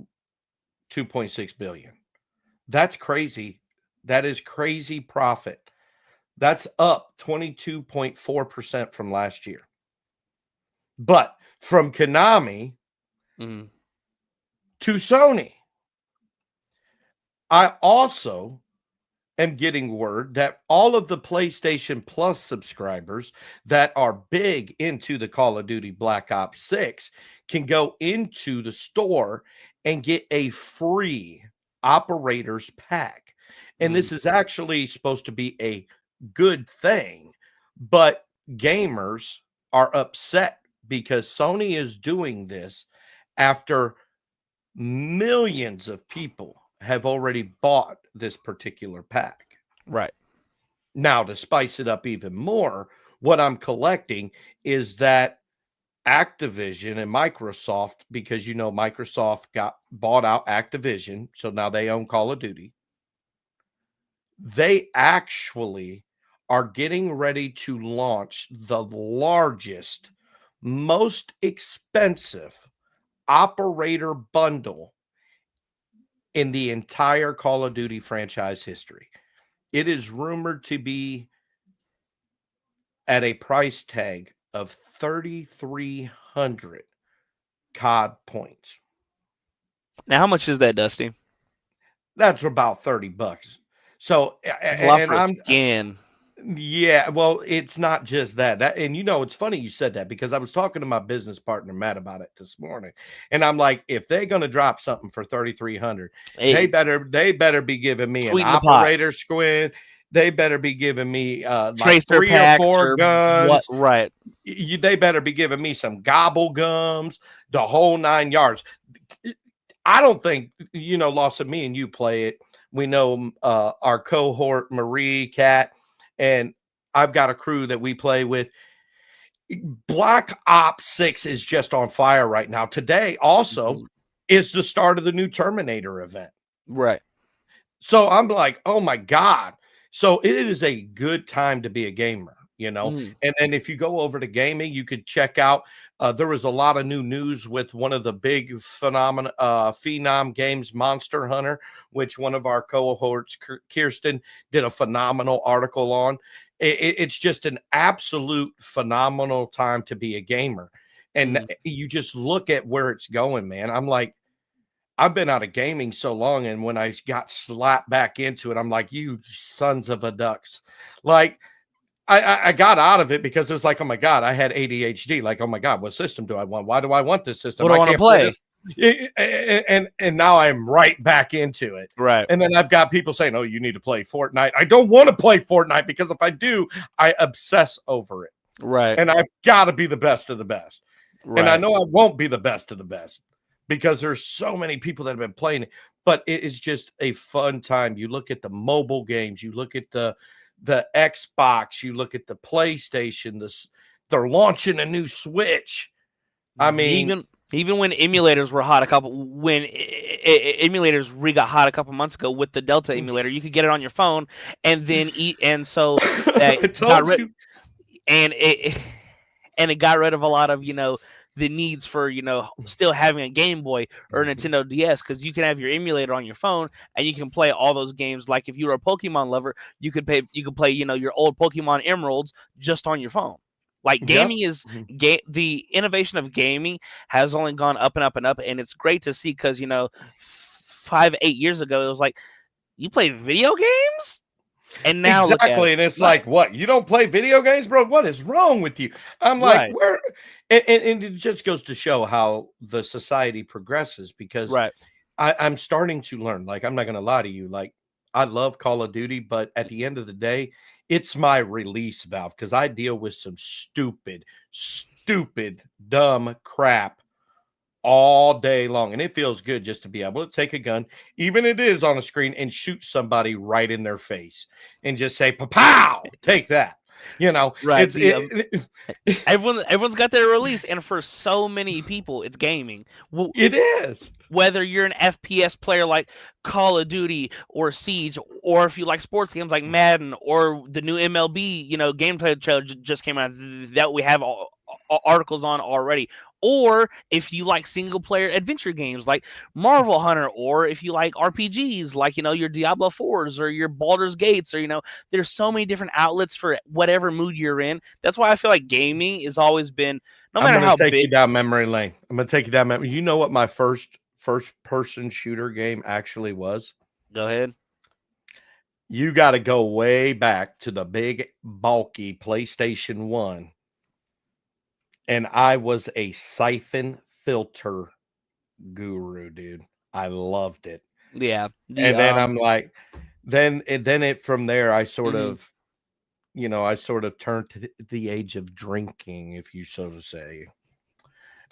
B: 2.6 billion. That's crazy. That is crazy profit. That's up 22.4% from last year. But from Konami
C: Hmm.
B: to Sony, I also am getting word that all of the PlayStation Plus subscribers that are big into the Call of Duty Black Ops 6 can go into the store and get a free operators pack. And
C: Hmm.
B: this is actually supposed to be a good thing, but gamers are upset because Sony is doing this after millions of people have already bought this particular pack.
C: Right.
B: Now, to spice it up even more, what I'm collecting is that Activision and Microsoft, because Microsoft got bought out Activision, so now they own Call of Duty. They actually are getting ready to launch the largest, most expensive operator bundle in the entire Call of Duty franchise history. It is rumored to be at a price tag of 3,300 COD points.
C: Now, how much is that, Dusty?
B: That's about $30. So,
C: It's a lot
B: and
C: for a
B: I'm
C: skin.
B: yeah, well, it's not just that. And it's funny you said that because I was talking to my business partner Matt about it this morning. And I'm like, if they're going to drop something for 3,300, they
C: Hey,
B: better be giving me an
C: sweeten the pot.
B: operator squid. They better be giving me like
C: Tracer
B: 3 or
C: packs
B: 4
C: or what?
B: guns.
C: Right.
B: They better be giving me some gobble gums, the whole 9 yards. I don't think, Lawson, me and you play it. We know our cohort, Marie, Cat, and I've got a crew that we play with. Black Ops 6 is just on fire right now. Today also
C: Mhm.
B: is the start of the new Terminator event.
C: Right.
B: So I'm like, oh my God. So it is a good time to be a gamer,
C: Mhm.
B: And then if you go over to gaming, you could check out. There was a lot of new news with one of the big phenom games, Monster Hunter, which one of our cohorts, Kirsten, did a phenomenal article on. It's just an absolute phenomenal time to be a gamer. And
C: Mhm.
B: you just look at where it's going, man. I'm like, I've been out of gaming so long, and when I got slapped back into it, I'm like, "You sons of a ducks!" Like, I got out of it because it was like, "Oh my god," I had ADHD. Like, "Oh my god, what system do I want? Why do I want this
C: What
B: system?
C: do I
B: I
C: want to
B: can't play
C: play?
B: this." And now I'm right back into it.
C: Right.
B: And then I've got people saying, "Oh, you need to play Fortnite." I don't want to play Fortnite because if I do, I obsess over it,
C: Right.
B: and I've got to be the best of the best. And I
C: Right.
B: know I won't be the best of the best, because there's so many people that have been playing it. But it is just a fun time. You look at the mobile games, you look at the Xbox, you look at the PlayStation. They're launching a new Switch. I mean,
C: even when emulators were hot emulators got hot a couple months ago with the Delta emulator, you could get it on your phone and then so
B: I
C: that
B: told you.
C: and it got rid of a lot of the needs for still having a Game Boy or a Nintendo DS, because you can have your emulator on your phone and you can play all those games. Like if you were a Pokemon lover, you could play your old Pokemon Emeralds just on your phone. Like gaming is the innovation of gaming has only gone up and up and up, and it's great to see because 5-8 years ago it was like, you play video games, and now
B: exactly, and it's like, what, you don't play video games, bro? What is wrong with you? I'm like, where? And it just goes to show how the society progresses, because I'm starting to learn. Like, I'm not going to lie to you. Like, I love Call of Duty, but at the end of the day, it's my release valve, because I deal with some stupid, dumb crap all day long. And it feels good just to be able to take a gun, even if it is on a screen, and shoot somebody right in their face and just say, "Pow, take that."
C: Right. Everyone's got their release, and for so many people, it's gaming.
B: It is.
C: Whether you're an FPS player like Call of Duty or Siege, or if you like sports games like Madden or the new MLB, gameplay trailer just came out that we have articles on already. Or if you like single player adventure games like Marvel Hunter, or if you like RPGs like your Diablo 4s or your Baldur's Gates, or there's so many different outlets for whatever mood you're in. That's why I feel like gaming has always been, no matter how big.
B: I'm gonna take you down memory lane. You know what my first person shooter game actually was?
C: Go ahead.
B: You got to go way back to the big bulky PlayStation 1. And I was a siphon filter guru, dude. I loved it.
C: Yeah.
B: And then I'm like, then from there, I sort of, I sort of turned to the age of drinking, if you so to say.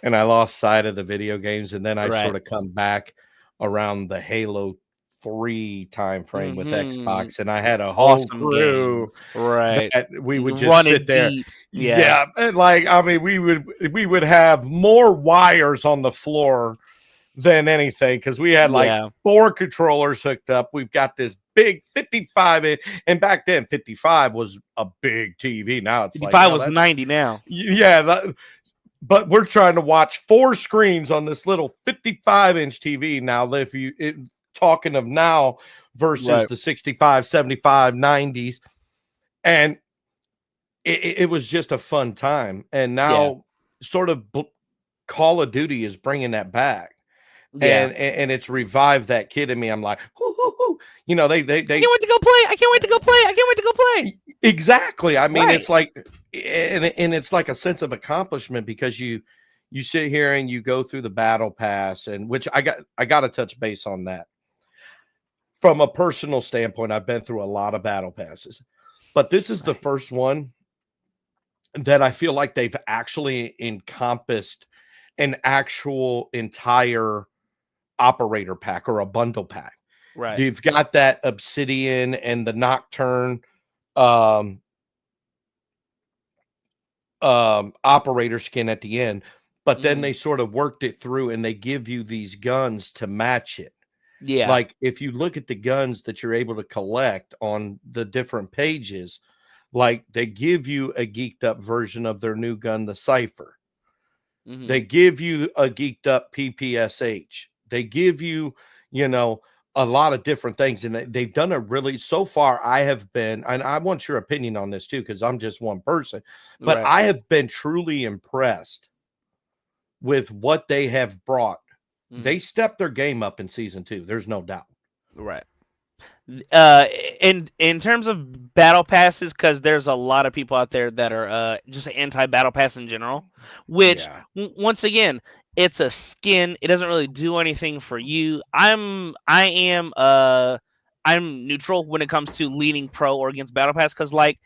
B: And I lost sight of the video games. And then I sort of come back around the Halo 3 time frame with Xbox, and I had a whole crew that we would just sit there. Yeah. Like, I mean, we would have more wires on the floor than anything, because we had like 4 controllers hooked up. We've got this big 55 and back then 55 was a big TV. Now it's
C: 55 was 90 now.
B: Yeah, but we're trying to watch 4 screens on this little 55-inch TV now. If you talking of now versus the 65, 75, 90s. And it was just a fun time. And now sort of Call of Duty is bringing that back. And it's revived that kid in me. I'm like, hoo, hoo, hoo. They I can't wait
C: to go play. I can't wait to go play. I can't wait to go play.
B: Exactly. I mean, it's like, and it's like a sense of accomplishment, because you sit here and you go through the battle pass, and which I got to touch base on that. From a personal standpoint, I've been through a lot of battle passes, but this is the first one that I feel like they've actually encompassed an actual entire operator pack or a bundle pack.
C: Right.
B: You've got that Obsidian and the Nocturne operator skin at the end, but then they sort of worked it through, and they give you these guns to match it.
C: Yeah.
B: Like, if you look at the guns that you're able to collect on the different pages, like, they give you a geeked up version of their new gun, the Cypher. They give you a geeked up PPSH. They give you, a lot of different things. And they've done a really, so far, I have been, and I want your opinion on this too, because I'm just one person, but I have been truly impressed with what they have brought. They stepped their game up in season 2. There's no doubt.
C: Right. In terms of battle passes, because there's a lot of people out there that are just anti-battle pass in general, which once again, it's a skin. It doesn't really do anything for you. I'm neutral when it comes to leaning pro or against battle pass, because like,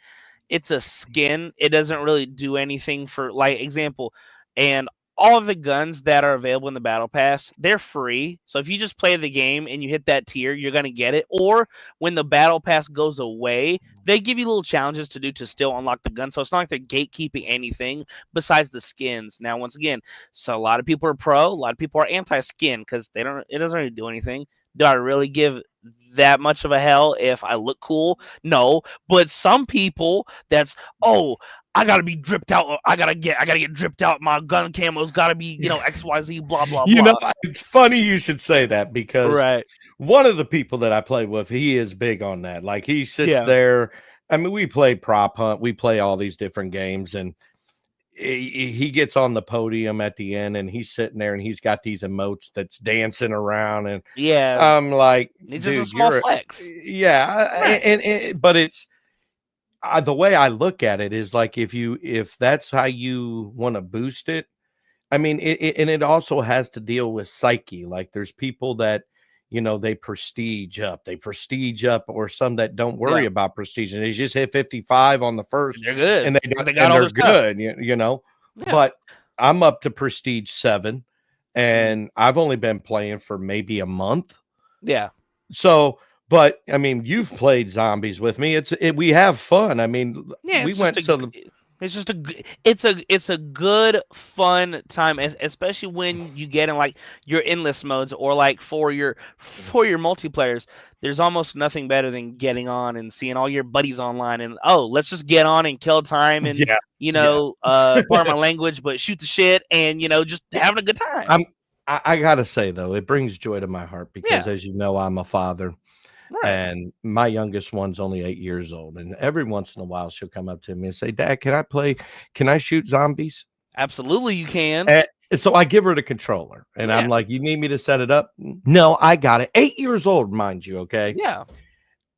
C: it's a skin. It doesn't really do anything for, like, example, and all of the guns that are available in the battle pass, they're free. So if you just play the game and you hit that tier, you're gonna get it. Or when the battle pass goes away, they give you little challenges to do to still unlock the gun. So it's not like they're gatekeeping anything besides the skins. Now, once again, so a lot of people are pro, a lot of people are anti-skin because it doesn't really do anything. Do I really give that much of a hell if I look cool? No. But some people, I gotta be dripped out. I gotta get dripped out. My gun camo's gotta be, XYZ, blah blah blah.
B: It's funny you should say that because
C: Right.
B: one of the people that I play with, he is big on that. Like he sits
C: Yeah.
B: there. I mean, we play prop hunt, we play all these different games, and he gets on the podium at the end and he's sitting there and he's got these emotes that's dancing around. And
C: Yeah.
B: I'm like,
C: It's just a
B: dude,
C: small flex.
B: yeah.
C: Right.
B: But it's the way I look at it is like, if that's how you want to boost it, I mean, and it also has to deal with psyche. Like there's people that, they prestige up, or some that don't worry
C: Yeah.
B: about prestige, and they just hit 55 on the first,
C: They're good.
B: and
C: They got all
B: they're
C: this stuff.
B: good,
C: Yeah.
B: But I'm up to prestige 7,
C: Mm-hmm.
B: and I've only been playing for maybe a month.
C: Yeah.
B: So, but I mean, you've played zombies with me. We have fun. I mean,
C: Yeah.
B: we went to
C: it's a good fun time, especially when you get in like your endless modes or like for your multiplayers. There's almost nothing better than getting on and seeing all your buddies online and let's just get on and kill time and pardon my language, but shoot the shit and just having a good time.
B: I gotta say though, it brings joy to my heart because,
C: Yeah.
B: as you know, I'm a father.
C: Right.
B: And my youngest one's only 8 years old. And every once in a while, she'll come up to me and say, Dad, can I play? Can I shoot zombies?
C: Absolutely, you can.
B: And so I give her the controller and I'm
C: Yeah.
B: like, you need me to set it up? No, I got it. 8 years old, mind you. Okay.
C: Yeah.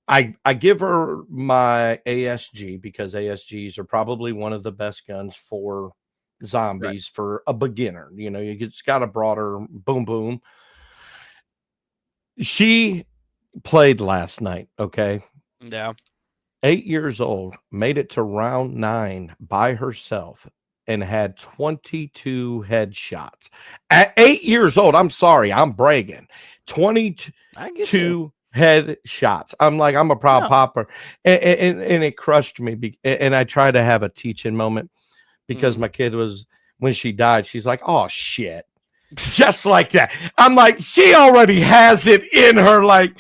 B: I give her my ASG because ASGs are probably one of the best guns for zombies for a beginner. It's got a broader boom boom. She played last night, okay?
C: Yeah.
B: 8 years old, made it to round 9 by herself and had 22 headshots. At 8 years old, I'm sorry, I'm bragging. 22 headshots. I'm like, I'm a proud papa. And it crushed me. And I tried to have a teaching moment because my kid was, when she died, she's like, oh, shit. Just like that. I'm like, she already has it in her. Like,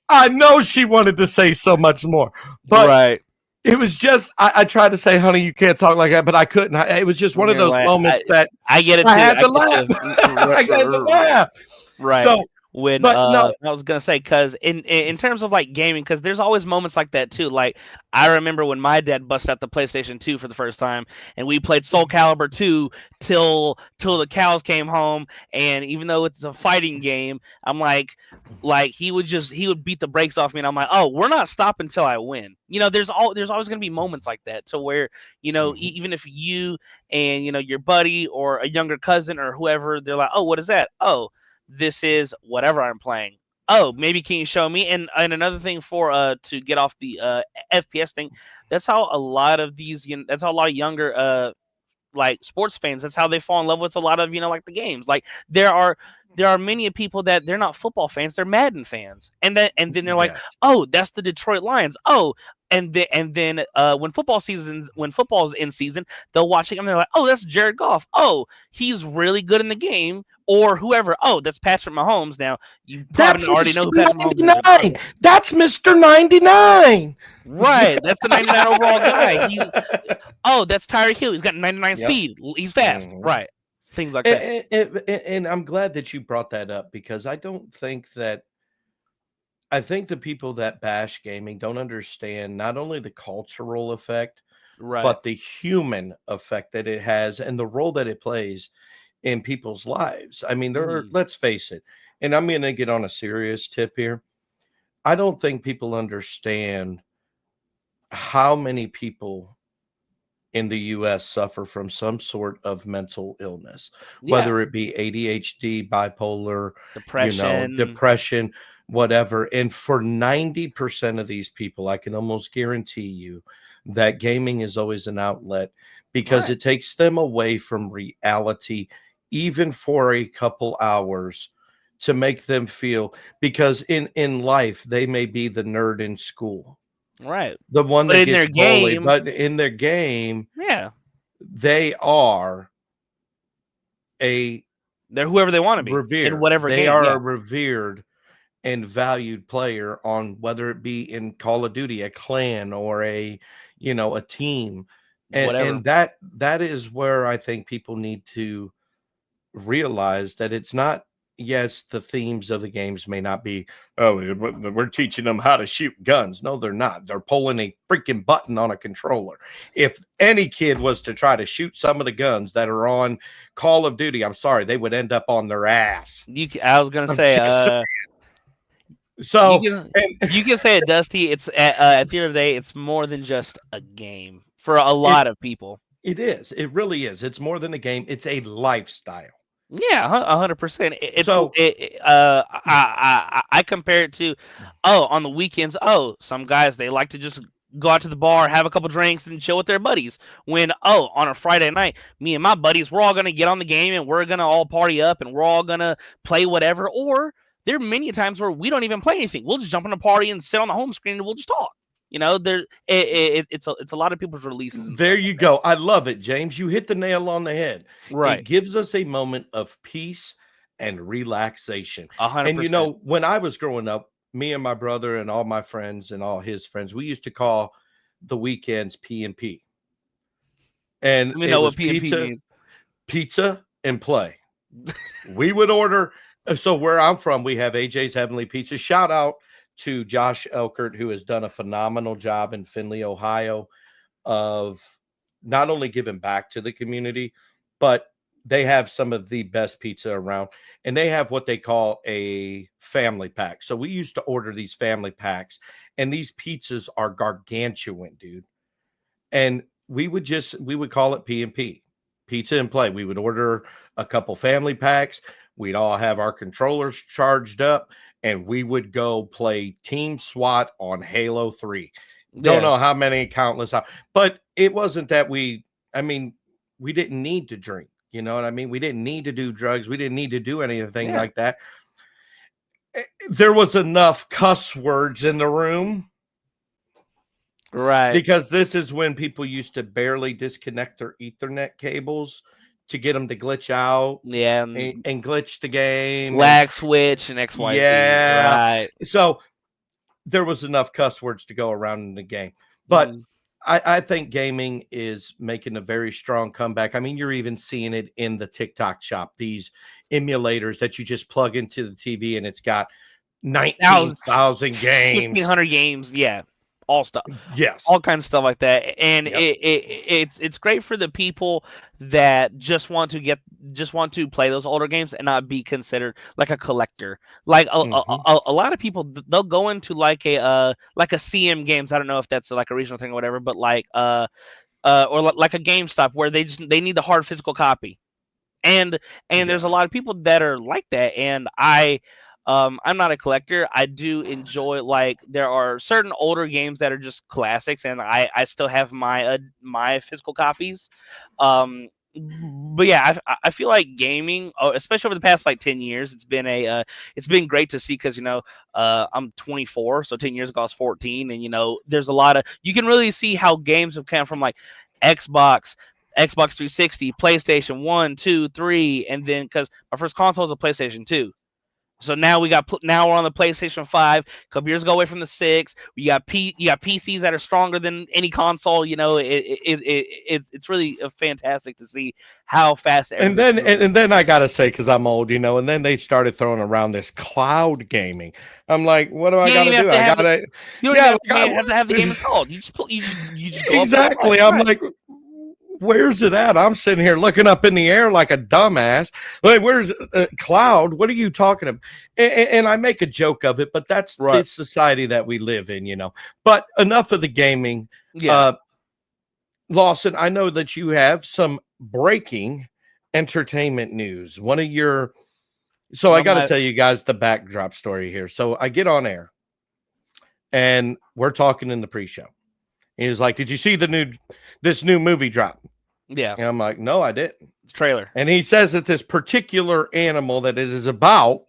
B: I know she wanted to say so much more, but it was just, I tried to say, honey, you can't talk like that, but I couldn't. It was just one of those moments that
C: I get it too.
B: I had to laugh. I had to laugh.
C: Right.
B: So,
C: when
B: but no.
C: I was gonna say, because in terms of like gaming, because there's always moments like that too. Like I remember when my dad busted out the PlayStation 2 for the first time, and we played Soul Calibur 2 till the cows came home. And even though it's a fighting game, I'm like he would beat the brakes off me, and I'm like, oh, we're not stopping until I win. There's always gonna be moments like that to where even if you and your buddy or a younger cousin or whoever, they're like, oh, what is that? Oh, this is whatever I'm playing. Oh, maybe can you show me? And another thing for to get off the FPS thing, that's how a lot of these that's how a lot of younger like sports fans, that's how they fall in love with a lot of like the games. Like there are many people that they're not football fans, they're Madden fans. And then they're like, oh, that's the Detroit Lions. Oh, and then when football's in season, they'll watch it and they're like, oh, that's Jared Goff. Oh, he's really good in the game. Or whoever. Oh, that's Patrick Mahomes. Now you probably already know who Patrick Mahomes is.
B: That's Mr. 99.
C: Right. That's the 99 overall guy. That's Tyreek Hill. He's got 99 speed. He's fast. Right. Things like that.
B: And I'm glad that you brought that up because I think the people that bash gaming don't understand not only the cultural effect, but the human effect that it has and the role that it plays in people's lives. I mean, let's face it, and I'm going to get on a serious tip here. I don't think people understand how many people in the US suffer from some sort of mental illness, whether it be ADHD, bipolar, depression, whatever. And for 90% of these people, I can almost guarantee you that gaming is always an outlet because it takes them away from reality, even for a couple hours, to make them feel, because in life they may be the nerd in school,
C: Right.
B: the one
C: But
B: that
C: in their
B: gets bullied,
C: game,
B: but in their game
C: yeah,
B: they are a
C: they're whoever they want to be in
B: revered.
C: whatever
B: They
C: game.
B: are
C: Yeah.
B: a revered and valued player on, whether it be in Call of Duty, a clan, or a a team.
C: Whatever.
B: And that is where I think people need to realize that it's not, yes, the themes of the games may not be, oh, we're teaching them how to shoot guns. No, they're not. They're pulling a freaking button on a controller. If any kid was to try to shoot some of the guns that are on Call of Duty, I'm sorry, they would end up on their ass.
C: I was gonna
B: I'm
C: say,
B: just saying. So
C: you can say it, Dusty. It's at the end of the day, it's more than just a game for a lot of people.
B: it is. It really is. It's more than a game. It's a lifestyle.
C: Yeah, 100%.
B: So-
C: I compare it to, on the weekends. Some guys, they like to just go out to the bar, have a couple drinks, and chill with their buddies. When on a Friday night, me and my buddies, we're all gonna get on the game and we're gonna all party up and we're all gonna play whatever. Or there are many times where we don't even play anything. We'll just jump in a party and sit on the home screen and we'll just talk. It's a lot of people's releases.
B: There you go. I love it, James. You hit the nail on the head.
C: Right.
B: It gives us a moment of peace and relaxation.
C: 100%.
B: And when I was growing up, me and my brother and all my friends and all his friends, we used to call the weekends P&P. And
C: we
B: it
C: know
B: was
C: what P&P means.
B: pizza and play. We would order. So where I'm from, we have AJ's Heavenly Pizza. Shout out to Josh Elkert, who has done a phenomenal job in Findlay, Ohio, of not only giving back to the community, but they have some of the best pizza around, and they have what they call a family pack. So we used to order these family packs, and these pizzas are gargantuan, dude. And we would call it P&P, pizza and play. We would order a couple family packs. We'd all have our controllers charged up, and we would go play Team SWAT on Halo 3. Don't know how many, countless, but it wasn't that we didn't need to drink. You know what I mean? We didn't need to do drugs. We didn't need to do anything like that. There was enough cuss words in the room.
C: Right.
B: Because this is when people used to barely disconnect their Ethernet cables to get them to glitch out.
C: Yeah.
B: And glitch the game.
C: Lag switch and XYZ.
B: Yeah.
C: Right.
B: So there was enough cuss words to go around in the game. But I think gaming is making a very strong comeback. I mean, you're even seeing it in the TikTok shop, these emulators that you just plug into the TV and it's got 19,000 games.
C: 1,500 games. Yeah. All stuff.
B: Yes.
C: All kinds of stuff like that. And it's great for the people that just want to play those older games and not be considered like a collector. Like a lot of people, they'll go into like a CM Games. I don't know if that's like a regional thing or whatever, but like or like a GameStop where they need the hard physical copy. And there's a lot of people that are like that, and I'm not a collector. I do enjoy, like, there are certain older games that are just classics, and I still have my physical copies. But yeah, I feel like gaming, especially over the past like 10 years, it's been great to see, because I'm 24, so 10 years ago I was 14, and there's a lot of, you can really see how games have come from like Xbox 360, PlayStation 1, 2, 3, and then, because my first console was a PlayStation 2. So now we're on the PlayStation 5. A couple years ago, away from the 6. You got PCs that are stronger than any console. It's really fantastic to see how fast.
B: And then I gotta say, because I'm old, and then they started throwing around this cloud gaming. I'm like, what do I gotta do?
C: You don't even have to have the game installed. You just go
B: exactly. I'm like, where's it at? I'm sitting here looking up in the air like a dumbass. Like, where's cloud? What are you talking about? And I make a joke of it, but that's the society that we live in, But enough of the gaming. Yeah. Lawson, I know that you have some breaking entertainment news. So I got to tell you guys the backdrop story here. So I get on air and we're talking in the pre-show. He was like, "Did you see this new movie drop?"
C: Yeah.
B: And I'm like, "No, I didn't."
C: Trailer.
B: And he says that this particular animal that it is about,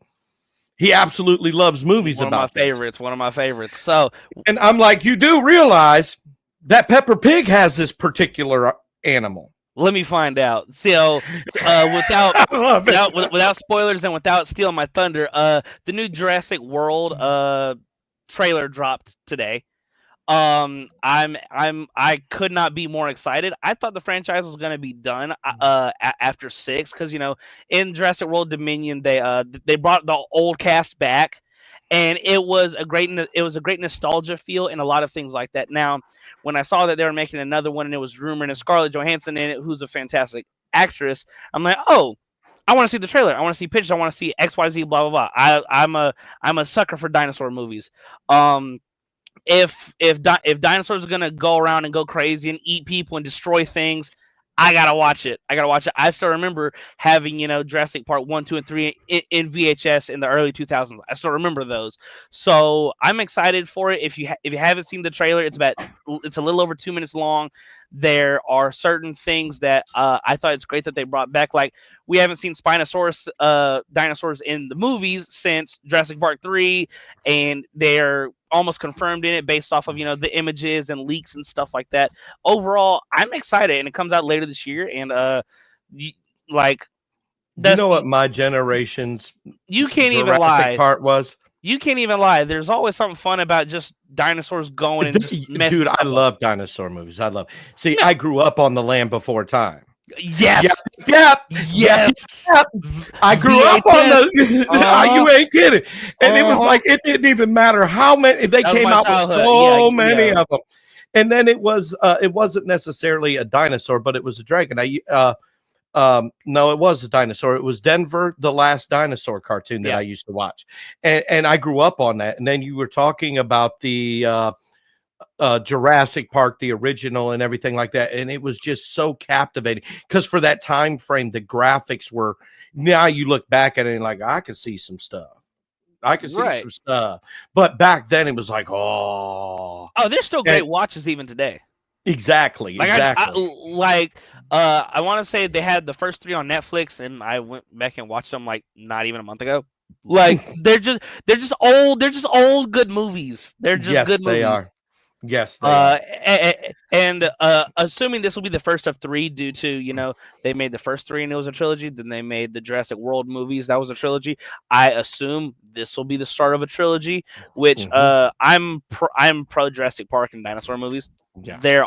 B: he absolutely loves movies
C: One
B: about
C: of my favorites. One of my favorites. So,
B: and I'm like, you do realize that Peppa Pig has this particular animal.
C: let me find out. So, without
B: I love it.
C: without spoilers and without stealing my thunder, the new Jurassic World trailer dropped today. I could not be more excited. I thought the franchise was going to be done after 6, because in Jurassic World Dominion they brought the old cast back, and it was a great nostalgia feel and a lot of things like that. Now, when I saw that they were making another one and it was rumored and Scarlett Johansson in it, who's a fantastic actress, I'm like, oh, I want to see the trailer. I want to see pictures. I want to see XYZ, blah blah blah. I'm a sucker for dinosaur movies. If dinosaurs are gonna go around and go crazy and eat people and destroy things, I gotta watch it. I still remember having Jurassic Park 1, 2, and 3 in VHS in the early 2000s. I still remember those. So I'm excited for it. If you haven't seen the trailer, it's a little over 2 minutes long. There are certain things that I thought it's great that they brought back. Like, we haven't seen Spinosaurus dinosaurs in the movies since Jurassic Park 3, and they're almost confirmed in it based off of the images and leaks and stuff like that. Overall, I'm excited, and it comes out later this year. And
B: you know what my generation's
C: you can't even
B: Jurassic
C: lie.
B: Part was?
C: You can't even lie. There's always something fun about just dinosaurs going and just messing.
B: Dude, I love dinosaur movies. I love. See, I grew up on The Land Before Time.
C: Yes.
B: Yep. I grew up on the. You ain't kidding. And it was like, it didn't even matter how many they came out with, so many of them. And then it wasn't necessarily a dinosaur, but it was a dragon. No, it was a dinosaur. It was Denver, the Last Dinosaur cartoon that I used to watch. And I grew up on that. And then you were talking about the Jurassic Park, the original, and everything like that. And it was just so captivating because for that time frame, the graphics were, now you look back at it and like, I could see some stuff. But back then it was like, oh,
C: there's still great watches even today.
B: Exactly.
C: I want to say they had the first 3 on Netflix, and I went back and watched them like not even a month ago. Like, they're just old good movies. They're just good movies.
B: They are. Yes, they are.
C: And assuming this will be the first of 3, due to they made the first 3 and it was a trilogy, then they made the Jurassic World movies, that was a trilogy. I assume this will be the start of a trilogy, which I'm pro Jurassic Park and dinosaur movies. Yeah. They're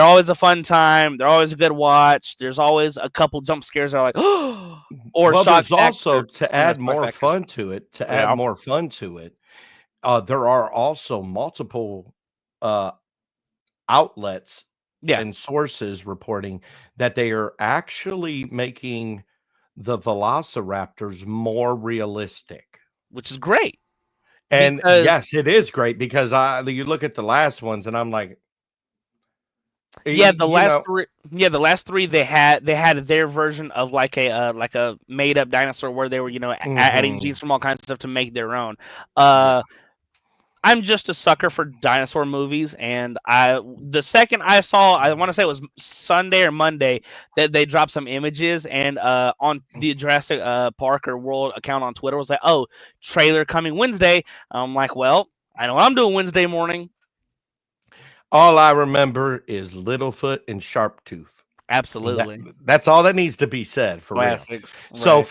C: always a fun time. They're always a good watch. There's always a couple jump scares that are like, oh, or
B: there's also, to add more fun to it. There are also multiple outlets and sources reporting that they are actually making the velociraptors more realistic,
C: which is great.
B: And yes, it is great because you look at the last ones and I'm like,
C: the last three they had their version of like a made up dinosaur where they were adding genes from all kinds of stuff to make their own. I'm just a sucker for dinosaur movies, and the second I saw, I want to say it was Sunday or Monday, that they dropped some images, and on the Jurassic Park or World account on Twitter was like, oh, trailer coming Wednesday. I'm like, well, I know what I'm doing Wednesday morning.
B: All I remember is Littlefoot and Sharptooth.
C: Absolutely.
B: That's all that needs to be said for
C: Classics.
B: Real. So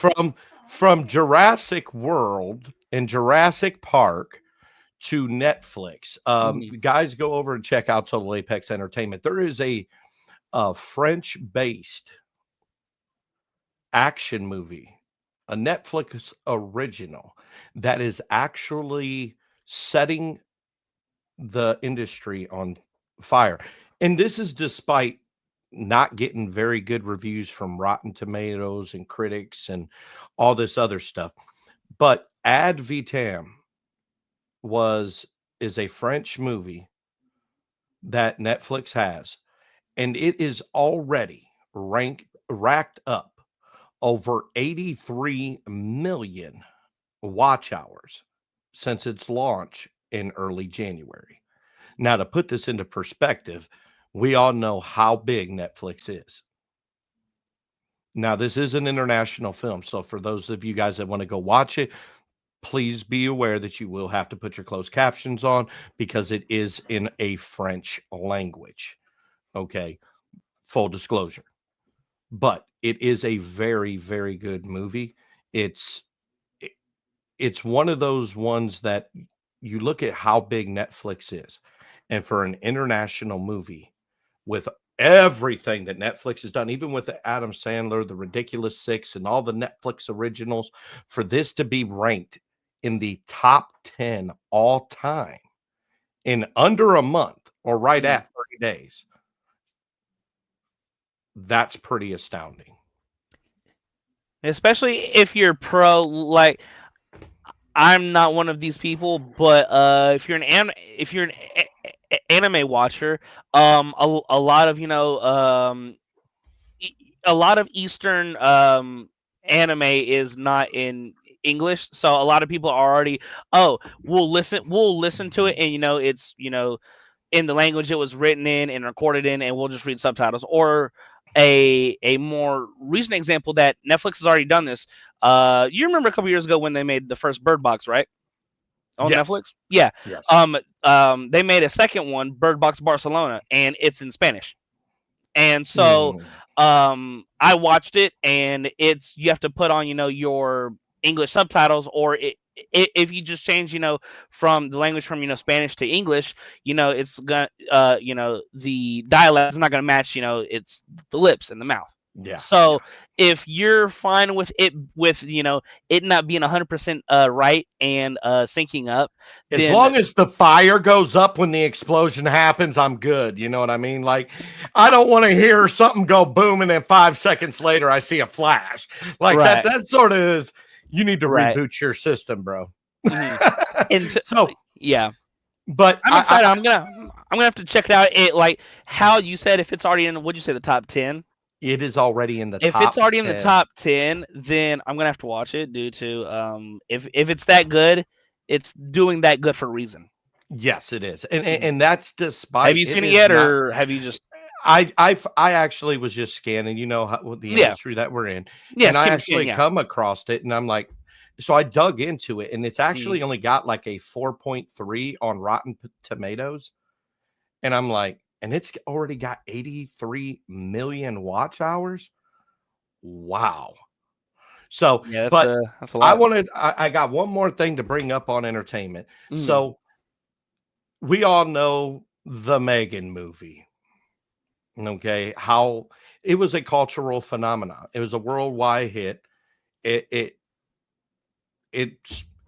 B: from Jurassic World and Jurassic Park to Netflix, guys, go over and check out Total Apex Entertainment. There is a French-based action movie, a Netflix original that is actually setting the industry on fire. And this is despite not getting very good reviews from Rotten Tomatoes and critics and all this other stuff. But Ad Vitam is a French movie that Netflix has, and it is already racked up over 83 million watch hours since its launch in early January. Now, to put this into perspective, we all know how big Netflix is. Now, this is an international film, so for those of you guys that want to go watch it, please be aware that you will have to put your closed captions on because it is in a French language. Okay, full disclosure. But it is a very, very good movie. It's it- it's one of those ones that you look at how big Netflix is, and for an international movie with everything that Netflix has done, even with the Adam Sandler, the Ridiculous Six, and all the Netflix originals, for this to be ranked in the top 10 all time in under a month or right
C: Mhm.
B: at 30 days, that's pretty astounding.
C: Especially if you're pro, like I'm not one of these people, but if you're an anime watcher, a lot of a lot of Eastern anime is not in English, so a lot of people are already, oh, we'll listen to it, and it's in the language it was written in and recorded in, and we'll just read subtitles. Or a more recent example that Netflix has already done this. You remember a couple years ago when they made the first Bird Box, right? On
B: Yes.
C: Netflix? Yeah.
B: Yes.
C: They made a second one, Bird Box Barcelona, and it's in Spanish. And so
B: Mm.
C: I watched it, and it's you have to put on your English subtitles, or if you just change from the language from Spanish to English, it's gonna the dialect is not gonna match it's the lips and the mouth.
B: Yeah.
C: So if you're fine with it it not being 100% right and syncing up,
B: As
C: then
B: long as the fire goes up when the explosion happens, I'm good. You know what I mean? Like, I don't want to hear something go boom and then 5 seconds later I see a flash. Like
C: Right.
B: that sort of is, you need to
C: Right.
B: reboot your system, bro.
C: And
B: So,
C: yeah.
B: but
C: I'm excited. I'm gonna have to check it out. It like how you said if it's already in, what'd you say, the top 10?
B: it is already in the
C: If
B: top
C: it's already in the
B: 10.
C: top 10, then I'm gonna have to watch it due to if it's that good, it's doing that good for a reason.
B: Yes, it is. And that's despite
C: Have you seen it yet, or have you just
B: I actually was just scanning, what the
C: Yeah.
B: industry that we're in.
C: yeah,
B: And I
C: skim,
B: actually
C: yeah.
B: come across it and I'm like, so I dug into it and it's actually only got like a 4.3 on Rotten Tomatoes. And I'm like, and it's already got 83 million watch hours. Wow. So,
C: Yeah,
B: but
C: that's a lot.
B: I got one more thing to bring up on entertainment.
C: Mhm.
B: So we all know the Megan movie. Okay, how it was a cultural phenomenon. It was a worldwide hit. It it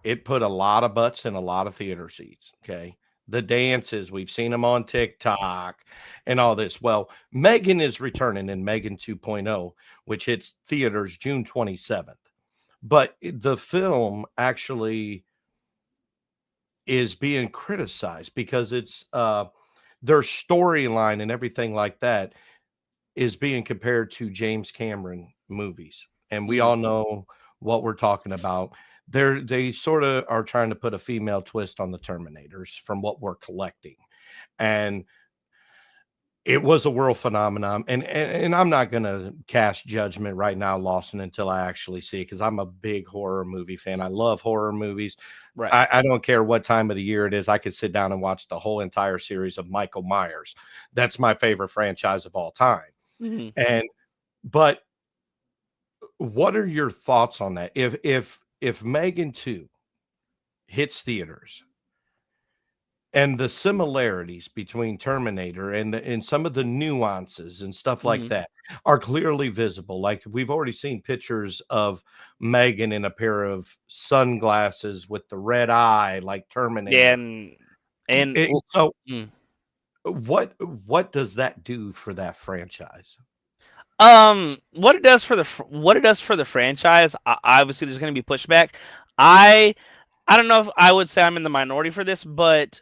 B: it put a lot of butts in a lot of theater seats. Okay, the dances we've seen them on TikTok and all this. Well, Megan is returning in Megan 2.0, which hits theaters June 27th. But the film actually is being criticized because it's their storyline and everything like that is being compared to James Cameron movies. And we all know what we're talking about. They sort of are trying to put a female twist on the Terminators from what we're collecting. And it was a world phenomenon. And I'm not going to cast judgment right now, Lawson, until I actually see it because I'm a big horror movie fan. I love horror movies.
C: Right.
B: I don't care what time of the year it is. I could sit down and watch the whole entire series of Michael Myers. That's my favorite franchise of all time.
C: Mhm.
B: But what are your thoughts on that? If Megan 2 hits theaters and the similarities between Terminator and some of the nuances and stuff like
C: Mhm.
B: that are clearly visible. Like we've already seen pictures of Megan in a pair of sunglasses with the red eye, like Terminator.
C: Yeah, and
B: So
C: mm.
B: what does that do for that franchise?
C: What it does for the franchise, obviously there's going to be pushback. I don't know if I would say I'm in the minority for this, but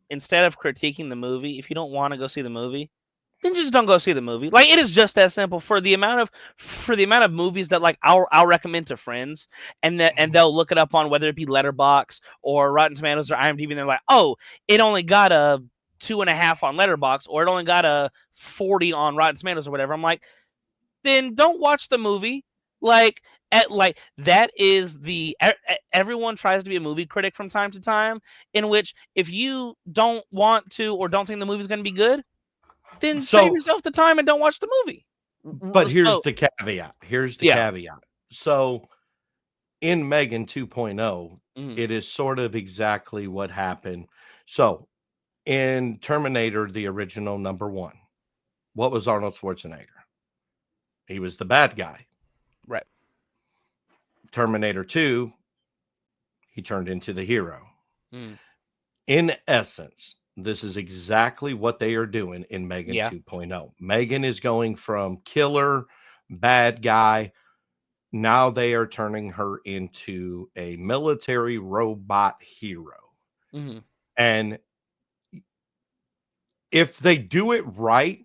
C: instead of critiquing the movie, if you don't want to go see the movie, then just don't go see the movie. Like, it is just that simple. For the amount of movies that like I'll recommend to friends, and they'll look it up on whether it be Letterboxd or Rotten Tomatoes or IMDb, and they're like, oh, it only got a 2.5 on Letterboxd, or it only got a 40 on Rotten Tomatoes or whatever. I'm like, then don't watch the movie. That is everyone tries to be a movie critic from time to time, in which if you don't want to or don't think the movie's going to be good, then save yourself the time and don't watch the movie.
B: But here's the caveat.
C: Yeah.
B: Caveat. So in Megan 2.0,
C: Mhm.
B: it is sort of exactly what happened. So in Terminator, the original #1, what was Arnold Schwarzenegger? He was the bad guy.
C: Right.
B: Terminator 2, he turned into the hero.
C: Mm.
B: In essence, this is exactly what they are doing in Megan 2.0. Megan is going from killer, bad guy. Now they are turning her into a military robot hero.
C: Mm-hmm.
B: And if they do it right,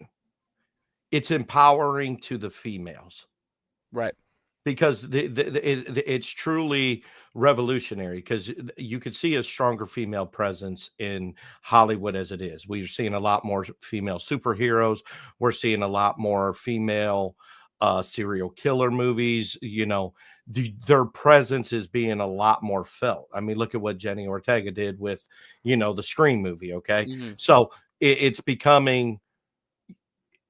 B: it's empowering to the females.
C: Right.
B: Because it's truly revolutionary, because you could see a stronger female presence in Hollywood as it is. We're seeing a lot more female superheroes. We're seeing a lot more female serial killer movies. You know, their presence is being a lot more felt. I mean, look at what Jenny Ortega did with, you know, the Scream movie. Okay.
C: Mm-hmm.
B: So it's becoming,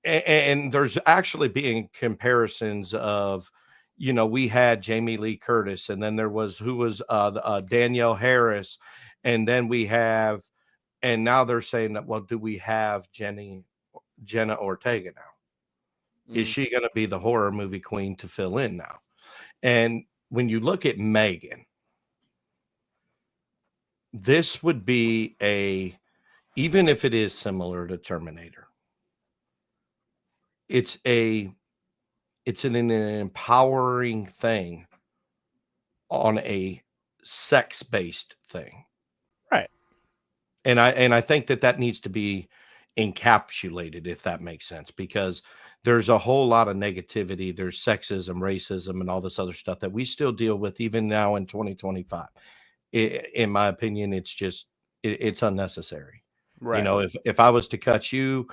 B: and there's actually being comparisons of, you know, we had Jamie Lee Curtis, and then there was Danielle Harris, and then we have, and now they're saying that, well, do we have Jenna Ortega now?
C: Mm-hmm.
B: Is she going to be the horror movie queen to fill in now? And when you look at Megan, this would be even if it is similar to Terminator, it's an empowering thing on a sex-based thing.
C: Right.
B: And I think that needs to be encapsulated, if that makes sense, because there's a whole lot of negativity. There's sexism, racism, and all this other stuff that we still deal with even now in 2025. In my opinion, it's unnecessary.
C: Right.
B: You know, if I was to cut you,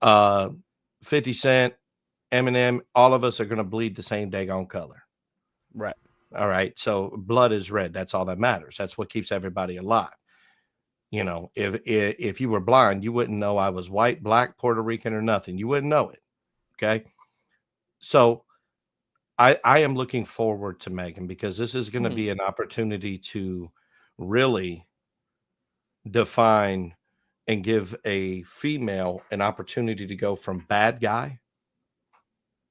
B: 50 Cent, Eminem, all of us are going to bleed the same daggone color.
C: Right.
B: All right. So blood is red. That's all that matters. That's what keeps everybody alive. You know, if you were blind, you wouldn't know I was white, black, Puerto Rican, or nothing. You wouldn't know it. Okay. So I am looking forward to Megan, because this is going to be an opportunity to really define and give a female an opportunity to go from bad guy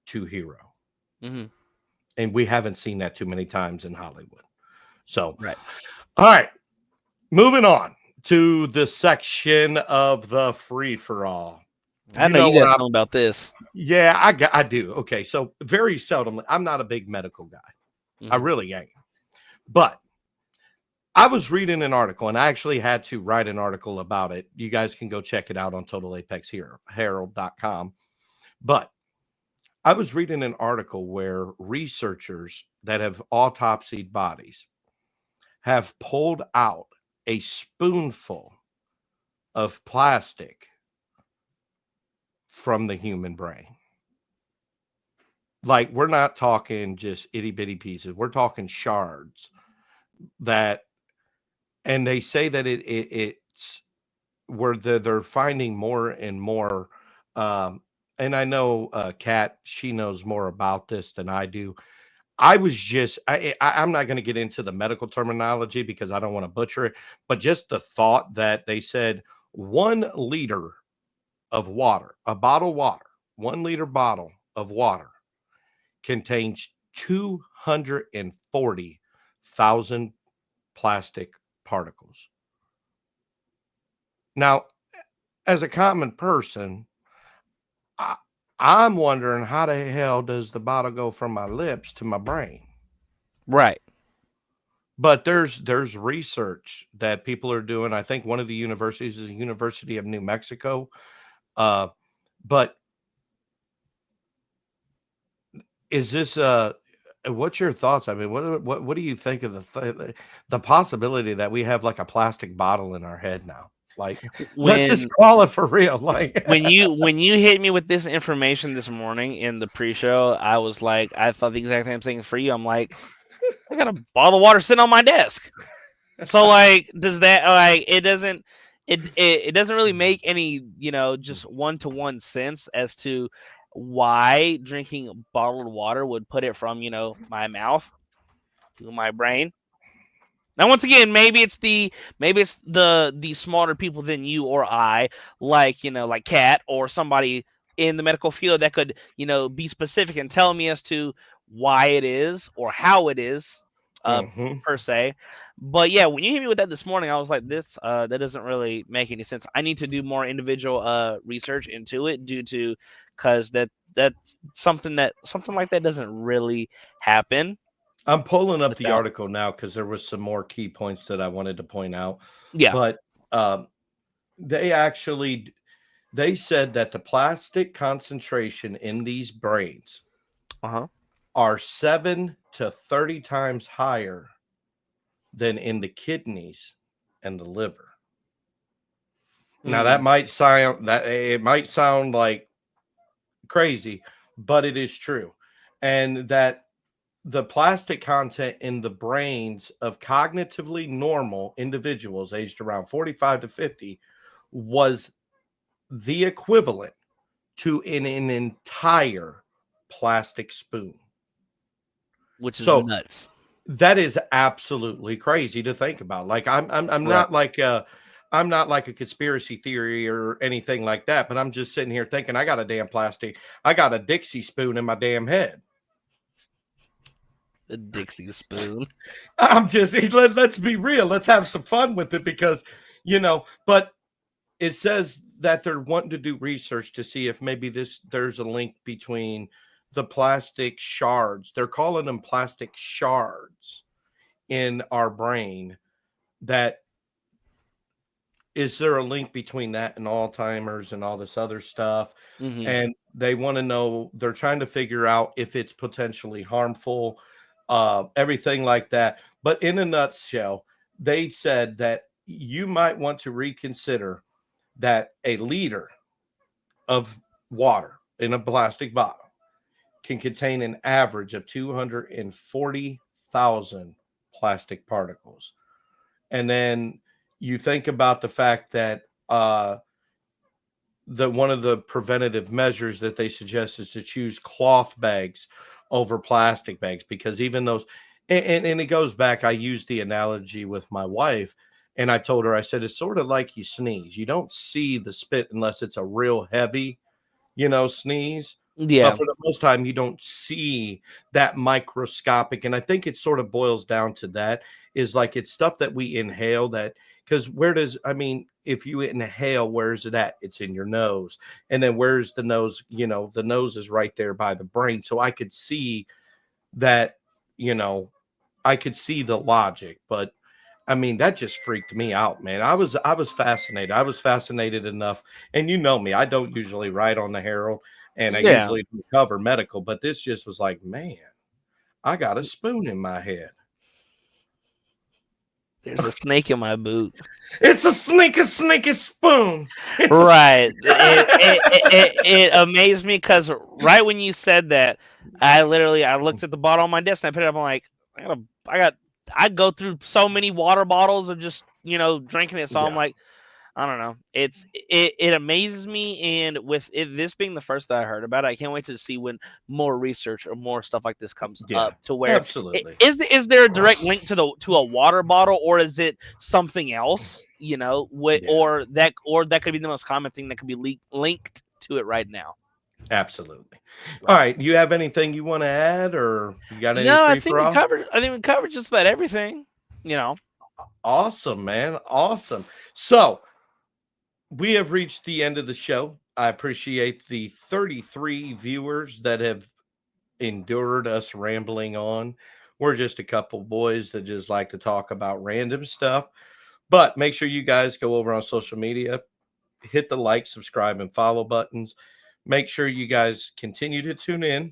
B: to hero.
C: Mm-hmm.
B: And we haven't seen that too many times in Hollywood. So,
C: right.
B: All right, moving on to the section of the free for all.
C: I know you got something about this.
B: Yeah, I do. Okay, so very seldom, I'm not a big medical guy. Mm-hmm. I really ain't. But I was reading an article, and I actually had to write an article about it. You guys can go check it out on TotalApexHerald.com. But I was reading an article where researchers that have autopsied bodies have pulled out a spoonful of plastic from the human brain. Like, we're not talking just itty bitty pieces. We're talking shards and they say that it's where they're finding more and more. And I know Kat, she knows more about this than I do. I'm not going to get into the medical terminology because I don't want to butcher it, but just the thought that they said 1 liter of water, a bottle of water, 1 liter bottle of water contains 240,000 plastic particles. Now, as a common person, I'm wondering, how the hell does the bottle go from my lips to my brain?
C: Right.
B: But there's research that people are doing. I think one of the universities is the University of New Mexico. But is this what's your thoughts? I mean, what do you think of the possibility that we have like a plastic bottle in our head now? Like, let's
C: When
B: just call it for real. Like,
C: when you hit me with this information this morning in the pre-show, I was like, I thought the exact same thing for you. I'm like, I got a bottle of water sitting on my desk. So like, does that like it doesn't it doesn't really make any just one-to-one sense as to why drinking bottled water would put it from my mouth to my brain. Now, once again, maybe it's the smarter people than you or I, like like Kat or somebody in the medical field that could be specific and tell me as to why it is or how it is,
B: Mhm.
C: per se. But yeah, when you hit me with that this morning, I was like, this that doesn't really make any sense. I need to do more individual research into it because that's something like that doesn't really happen
B: I'm pulling up the
C: without.
B: article now because there was some more key points that I wanted to point out.
C: Yeah.
B: But they actually they said that the plastic concentration in these brains
C: Uh-huh.
B: are 7 to 30 times higher than in the kidneys and the liver. Now that might sound like crazy, but it is true. And that the plastic content in the brains of cognitively normal individuals aged around 45 to 50 was the equivalent to an entire plastic spoon.
C: Which is
B: So
C: nuts.
B: that is absolutely crazy to think about. Like I'm
C: Right.
B: I'm not like a conspiracy theory or anything like that, but I'm just sitting here thinking I got a Dixie spoon in my damn head.
C: The Dixie spoon.
B: I'm just let's be real. Let's have some fun with it because but it says that they're wanting to do research to see if maybe there's a link between the plastic shards. They're calling them plastic shards in our brain. That is there a link between that and Alzheimer's and all this other stuff?
C: Mm-hmm.
B: And they want to know, they're trying to figure out if it's potentially harmful, everything like that. But in a nutshell, they said that you might want to reconsider that a liter of water in a plastic bottle can contain an average of 240,000 plastic particles. And then you think about the fact that one of the preventative measures that they suggest is to choose cloth bags over plastic bags, because even those and it goes back. I used the analogy with my wife, and I told her, I said, it's sort of like you sneeze. You don't see the spit unless it's a real heavy, sneeze.
C: Yeah.
B: But for the most time, you don't see that microscopic. And I think it sort of boils down to that, is like it's stuff that we inhale that, because if you inhale, where's it at? It's in your nose. And then where's the nose? The nose is right there by the brain. So I could see that, I could see the logic, but that just freaked me out, man. I was fascinated. I was fascinated enough. And me, I don't usually write on the Herald, and I usually don't cover medical, but this just was like, man, I got a spoon in my head.
C: There's a snake in my boot.
B: It's a sneaky spoon.
C: Right. It amazed me because right when you said that, I looked at the bottle on my desk and I put it up. I'm like, I go through so many water bottles of just drinking it. So I'm like, I don't know. It amazes me, and with this being the first that I heard about it, I can't wait to see when more research or more stuff like this comes up. To where
B: absolutely
C: is there a direct link to a water bottle, or is it something else? Or that could be the most common thing that could be linked to it right now.
B: Absolutely. All right. You have anything you want to add, or you got anything?
C: No, I think we covered just about everything.
B: Awesome, man. Awesome. So we have reached the end of the show. I appreciate the 33 viewers that have endured us rambling on. We're just a couple boys that just like to talk about random stuff. But make sure you guys go over on social media, hit the like, subscribe, and follow buttons. Make sure you guys continue to tune in.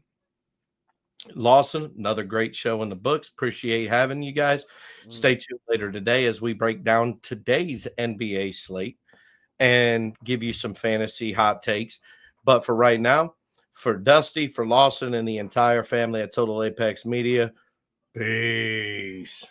B: Lawson, another great show in the books. Appreciate having you guys. Stay tuned later today as we break down today's NBA slate. and give you some fantasy hot takes. But for right now, for Dusty, for Lawson, and the entire family at Total Apex Media, peace.